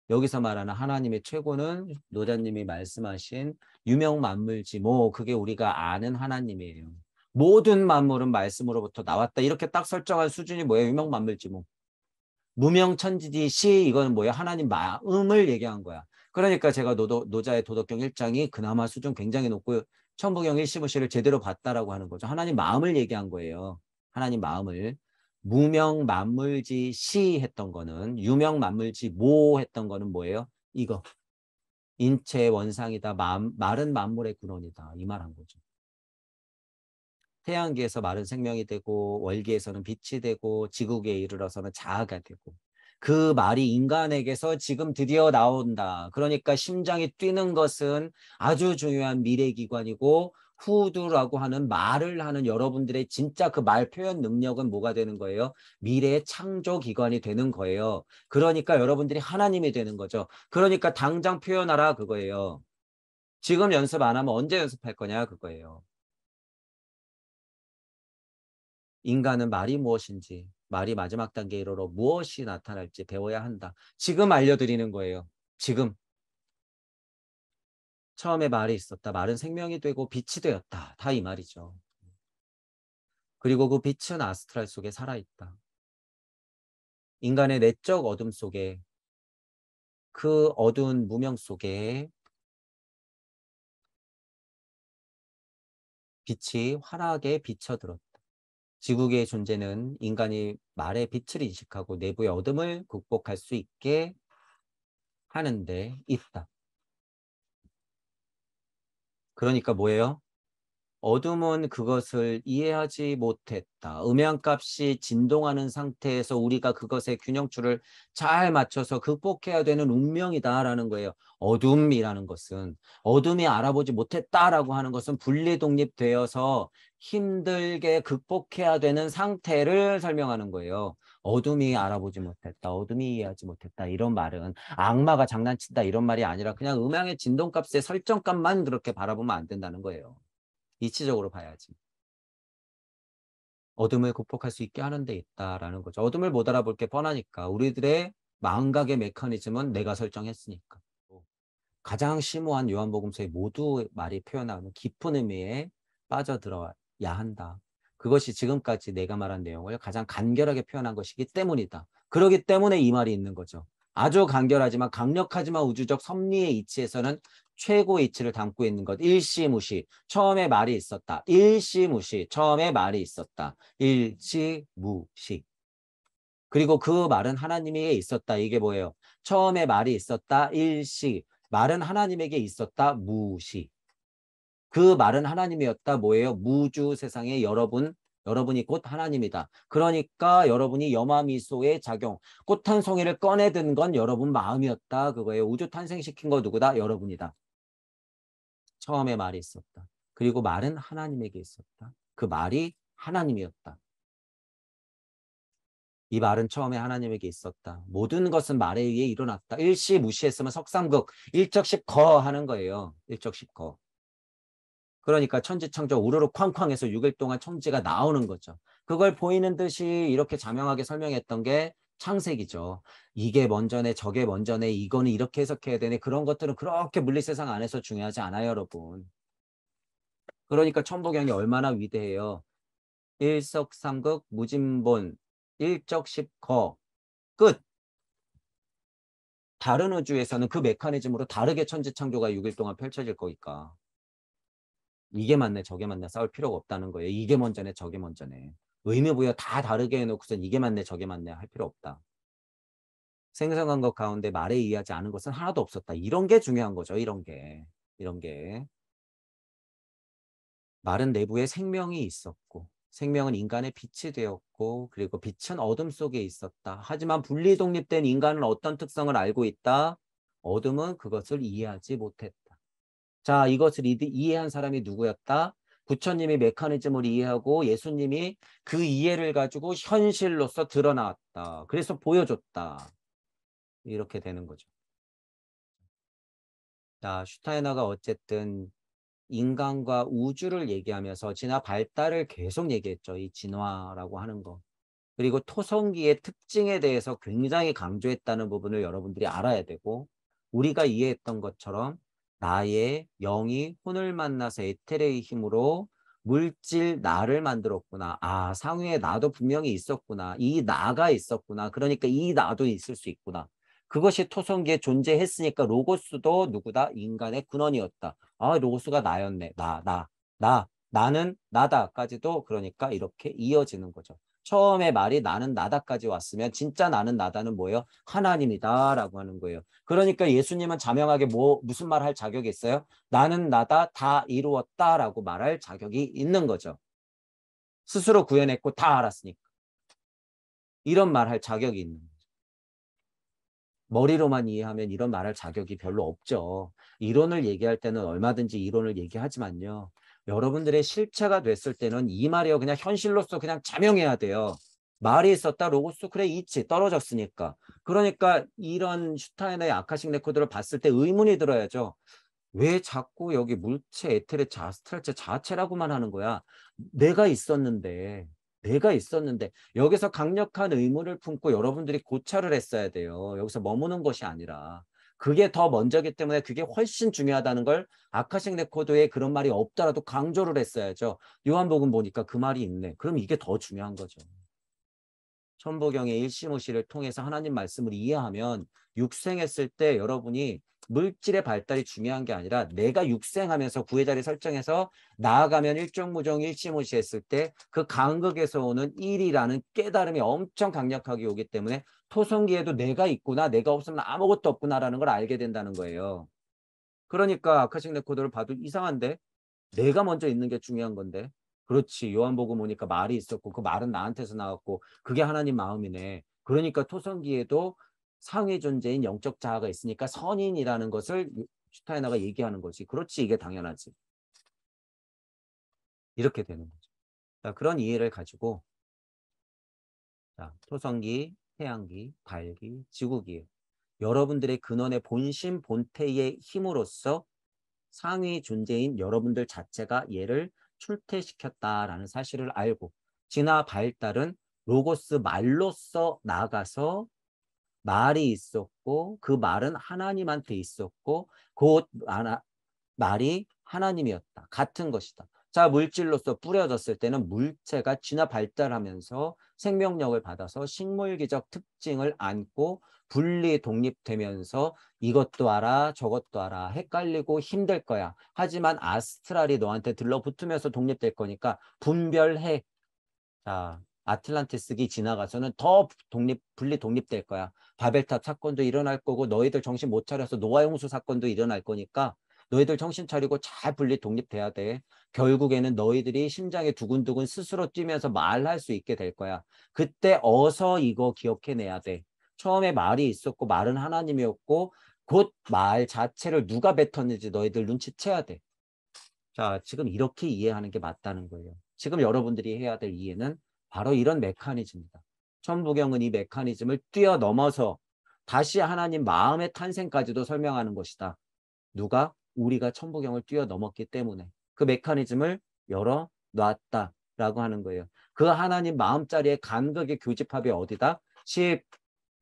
여기서 말하는 하나님의 최고는 노자님이 말씀하신 유명만물지 뭐 그게 우리가 아는 하나님이에요. 모든 만물은 말씀으로부터 나왔다. 이렇게 딱 설정한 수준이 뭐예요? 유명만물지 뭐. 무명천지지 이거는 뭐예요? 하나님 마음을 얘기한 거야. 그러니까 제가 노자의 도덕경 1장이 그나마 수준 굉장히 높고 천부경 115시를 제대로 봤다라고 하는 거죠. 하나님 마음을 얘기한 거예요. 하나님 마음을. 무명만물지 시 했던 거는 유명만물지 모 했던 거는 뭐예요? 이거. 인체의 원상이다. 마른 만물의 근원이다. 이 말 한 거죠. 태양계에서 마른 생명이 되고 월계에서는 빛이 되고 지구계에 이르러서는 자아가 되고 그 말이 인간에게서 지금 드디어 나온다. 그러니까 심장이 뛰는 것은 아주 중요한 미래기관이고 후두라고 하는 말을 하는 여러분들의 진짜 그 말 표현 능력은 뭐가 되는 거예요? 미래의 창조기관이 되는 거예요. 그러니까 여러분들이 하나님이 되는 거죠. 그러니까 당장 표현하라 그거예요. 지금 연습 안 하면 언제 연습할 거냐 그거예요. 인간은 말이 무엇인지, 말이 마지막 단계에 이르러 무엇이 나타날지 배워야 한다. 지금 알려드리는 거예요. 지금. 처음에 말이 있었다. 말은 생명이 되고 빛이 되었다. 다 이 말이죠. 그리고 그 빛은 아스트랄 속에 살아있다. 인간의 내적 어둠 속에 그 어두운 무명 속에 빛이 환하게 비쳐들었다. 지구계의 존재는 인간이 말의 빛을 인식하고 내부의 어둠을 극복할 수 있게 하는데 있다. 그러니까 뭐예요? 어둠은 그것을 이해하지 못했다. 음향값이 진동하는 상태에서 우리가 그것의 균형추를 잘 맞춰서 극복해야 되는 운명이다라는 거예요. 어둠이라는 것은 어둠이 알아보지 못했다라고 하는 것은 분리 독립되어서 힘들게 극복해야 되는 상태를 설명하는 거예요. 어둠이 알아보지 못했다. 어둠이 이해하지 못했다. 이런 말은 악마가 장난친다 이런 말이 아니라 그냥 음향의 진동값의 설정값만 그렇게 바라보면 안 된다는 거예요. 이치적으로 봐야지. 어둠을 극복할 수 있게 하는 데 있다라는 거죠. 어둠을 못 알아볼 게 뻔하니까. 우리들의 마음각의 메커니즘은 내가 설정했으니까. 가장 심오한 요한복음서의 모두 말이 표현하는 깊은 의미에 빠져들어야 한다. 그것이 지금까지 내가 말한 내용을 가장 간결하게 표현한 것이기 때문이다. 그렇기 때문에 이 말이 있는 거죠. 아주 간결하지만 강력하지만 우주적 섭리의 이치에서는 최고의 이치를 담고 있는 것. 일시무시. 처음에 말이 있었다. 일시무시. 처음에 말이 있었다. 일시무시. 그리고 그 말은 하나님에게 있었다. 이게 뭐예요? 처음에 말이 있었다. 일시. 말은 하나님에게 있었다. 무시. 그 말은 하나님이었다. 뭐예요? 무주 세상의 여러분이 곧 하나님이다. 그러니까 여러분이 염화미소의 작용, 꽃 한 송이를 꺼내든 건 여러분 마음이었다. 그거예요. 우주 탄생시킨 거 누구다? 여러분이다. 처음에 말이 있었다. 그리고 말은 하나님에게 있었다. 그 말이 하나님이었다. 이 말은 처음에 하나님에게 있었다. 모든 것은 말에 의해 일어났다. 일시 무시했으면 석삼극, 일적십거 하는 거예요. 일적십거. 그러니까 천지창조 우르르 쾅쾅해서 6일 동안 천지가 나오는 거죠. 그걸 보이는 듯이 이렇게 자명하게 설명했던 게 창세기죠. 이게 먼저네, 저게 먼저네, 이거는 이렇게 해석해야 되네. 그런 것들은 그렇게 물리세상 안에서 중요하지 않아요, 여러분. 그러니까 천부경이 얼마나 위대해요. 일석삼극 무진본 일적십거 끝. 다른 우주에서는 그 메커니즘으로 다르게 천지창조가 6일 동안 펼쳐질 거니까. 이게 맞네 저게 맞네 싸울 필요가 없다는 거예요. 이게 먼저네 저게 먼저네. 의미부여 다 다르게 해놓고선 이게 맞네 저게 맞네 할 필요 없다. 생성한 것 가운데 말에 의하지 않은 것은 하나도 없었다. 이런 게 중요한 거죠. 이런 게. 이런 게. 말은 내부에 생명이 있었고 생명은 인간의 빛이 되었고 그리고 빛은 어둠 속에 있었다. 하지만 분리 독립된 인간은 어떤 특성을 알고 있다? 어둠은 그것을 이해하지 못했다. 자, 이것을 이해한 사람이 누구였다? 부처님이 메커니즘을 이해하고 예수님이 그 이해를 가지고 현실로서 드러났다. 그래서 보여줬다. 이렇게 되는 거죠. 자, 슈타이너가 어쨌든 인간과 우주를 얘기하면서 진화 발달을 계속 얘기했죠. 이 진화라고 하는 거. 그리고 토성기의 특징에 대해서 굉장히 강조했다는 부분을 여러분들이 알아야 되고 우리가 이해했던 것처럼 나의 영이 혼을 만나서 에테르의 힘으로 물질 나를 만들었구나. 아, 상위에 나도 분명히 있었구나. 이 나가 있었구나. 그러니까 이 나도 있을 수 있구나. 그것이 토성기에 존재했으니까 로고스도 누구다? 인간의 근원이었다. 아, 로고스가 나였네. 나는 나다까지도 그러니까 이렇게 이어지는 거죠. 처음에 말이 나는 나다까지 왔으면 진짜 나는 나다는 뭐예요? 하나님이다 라고 하는 거예요. 그러니까 예수님은 자명하게 무슨 말 할 자격이 있어요? 나는 나다 다 이루었다 라고 말할 자격이 있는 거죠. 스스로 구현했고 다 알았으니까. 이런 말 할 자격이 있는 거죠. 머리로만 이해하면 이런 말할 자격이 별로 없죠. 이론을 얘기할 때는 얼마든지 이론을 얘기하지만요. 여러분들의 실체가 됐을 때는 이 말이요. 그냥 현실로서 그냥 자명해야 돼요. 말이 있었다. 로고스 그래 있지. 떨어졌으니까. 그러니까 이런 슈타이너의 아카식 레코드를 봤을 때 의문이 들어야죠. 왜 자꾸 여기 물체, 에테르, 아스트랄체 자체라고만 하는 거야. 내가 있었는데 내가 있었는데 여기서 강력한 의문을 품고 여러분들이 고찰을 했어야 돼요. 여기서 머무는 것이 아니라 그게 더 먼저기 때문에 그게 훨씬 중요하다는 걸 아카식 레코드에 그런 말이 없더라도 강조를 했어야죠. 요한복음 보니까 그 말이 있네. 그럼 이게 더 중요한 거죠. 천부경의 일시무시를 통해서 하나님 말씀을 이해하면 육생했을 때 여러분이 물질의 발달이 중요한 게 아니라 내가 육생하면서 구해자리 설정해서 나아가면 일종무종 일시무시했을 때 그 간극에서 오는 일이라는 깨달음이 엄청 강력하게 오기 때문에 토성기에도 내가 있구나, 내가 없으면 아무것도 없구나라는 걸 알게 된다는 거예요. 그러니까 아카식 레코드를 봐도 이상한데 내가 먼저 있는 게 중요한 건데. 그렇지. 요한복음 오니까 말이 있었고 그 말은 나한테서 나왔고 그게 하나님 마음이네. 그러니까 토성기에도 상위 존재인 영적 자아가 있으니까 선인이라는 것을 슈타이너가 얘기하는 거지. 그렇지. 이게 당연하지. 이렇게 되는 거죠. 자, 그런 이해를 가지고 자, 토성기, 태양기, 달기, 지구기 여러분들의 근원의 본심, 본태의 힘으로써 상위 존재인 여러분들 자체가 얘를 출퇴시켰다라는 사실을 알고 진화 발달은 로고스 말로써 나가서 말이 있었고 그 말은 하나님한테 있었고 그 말이 하나님이었다. 같은 것이다. 자, 물질로서 뿌려졌을 때는 물체가 진화 발달하면서 생명력을 받아서 식물기적 특징을 안고 분리 독립되면서 이것도 알아 저것도 알아 헷갈리고 힘들 거야. 하지만 아스트랄이 너한테 들러붙으면서 독립될 거니까 분별해. 자, 아틀란티스기 지나가서는 더 분리 독립될 거야. 바벨탑 사건도 일어날 거고 너희들 정신 못 차려서 노아 홍수 사건도 일어날 거니까 너희들 정신 차리고 잘 분리 독립돼야 돼. 결국에는 너희들이 심장이 두근두근 스스로 뛰면서 말할 수 있게 될 거야. 그때 어서 이거 기억해내야 돼. 처음에 말이 있었고 말은 하나님이었고 곧 말 자체를 누가 뱉었는지 너희들 눈치채야 돼. 자, 지금 이렇게 이해하는 게 맞다는 거예요. 지금 여러분들이 해야 될 이해는 바로 이런 메커니즘이다. 천부경은 이 메커니즘을 뛰어넘어서 다시 하나님 마음의 탄생까지도 설명하는 것이다. 누가? 우리가 천부경을 뛰어넘었기 때문에 그 메커니즘을 열어놨다라고 하는 거예요. 그 하나님 마음자리의 간극의 교집합이 어디다? 10,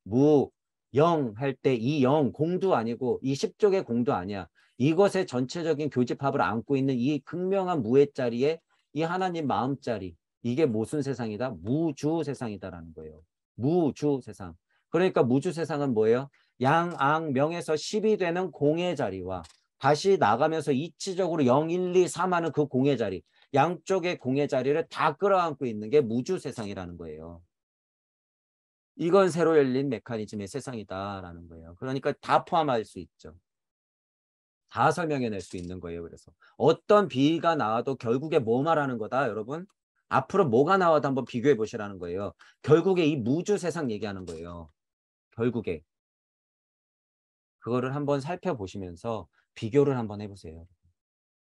무, 영 할 때 이 영 공도 아니고 이 10쪽의 공도 아니야. 이것의 전체적인 교집합을 안고 있는 이 극명한 무의 자리에 이 하나님 마음자리 이게 무슨 세상이다? 무주 세상이다라는 거예요. 무주 세상. 그러니까 무주 세상은 뭐예요? 양앙명에서 10이 되는 공의 자리와 다시 나가면서 이치적으로 0, 1, 2, 3 하는 그 공의 자리 양쪽의 공의 자리를 다 끌어안고 있는 게 무주 세상이라는 거예요. 이건 새로 열린 메커니즘의 세상이다라는 거예요. 그러니까 다 포함할 수 있죠. 다 설명해낼 수 있는 거예요. 그래서 어떤 비가 나와도 결국에 뭐 말하는 거다 여러분? 앞으로 뭐가 나와도 한번 비교해 보시라는 거예요. 결국에 이 무주 세상 얘기하는 거예요. 결국에 그거를 한번 살펴보시면서 비교를 한번 해보세요.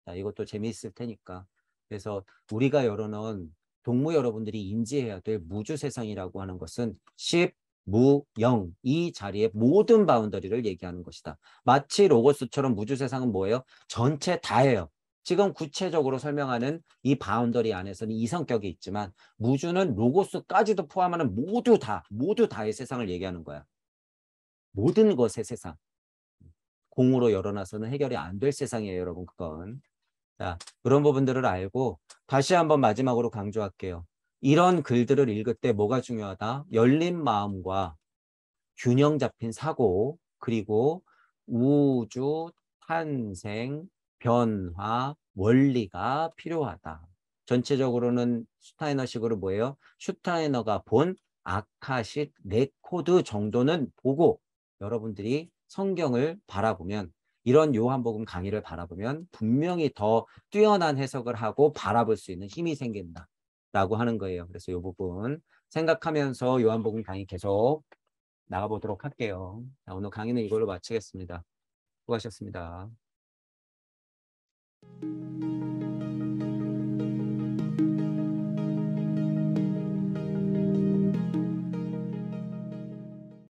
자, 이것도 재미있을 테니까. 그래서 우리가 열어놓은 동무 여러분들이 인지해야 될 무주 세상이라고 하는 것은 10, 무, 영, 이 자리의 모든 바운더리를 얘기하는 것이다. 마치 로고스처럼 무주 세상은 뭐예요? 전체 다예요. 지금 구체적으로 설명하는 이 바운더리 안에서는 이 성격이 있지만 무주는 로고스까지도 포함하는 모두 다의 세상을 얘기하는 거야. 모든 것의 세상. 공으로 열어놔서는 해결이 안 될 세상이에요, 여러분. 그건. 자, 그런 부분들을 알고 다시 한번 마지막으로 강조할게요. 이런 글들을 읽을 때 뭐가 중요하다? 열린 마음과 균형 잡힌 사고, 그리고 우주, 탄생, 변화, 원리가 필요하다. 전체적으로는 슈타이너식으로 뭐예요? 슈타이너가 본 아카식 레코드 정도는 보고 여러분들이 성경을 바라보면 이런 요한복음 강의를 바라보면 분명히 더 뛰어난 해석을 하고 바라볼 수 있는 힘이 생긴다라고 하는 거예요. 그래서 이 부분 생각하면서 요한복음 강의 계속 나가보도록 할게요. 자, 오늘 강의는 이걸로 마치겠습니다. 수고하셨습니다.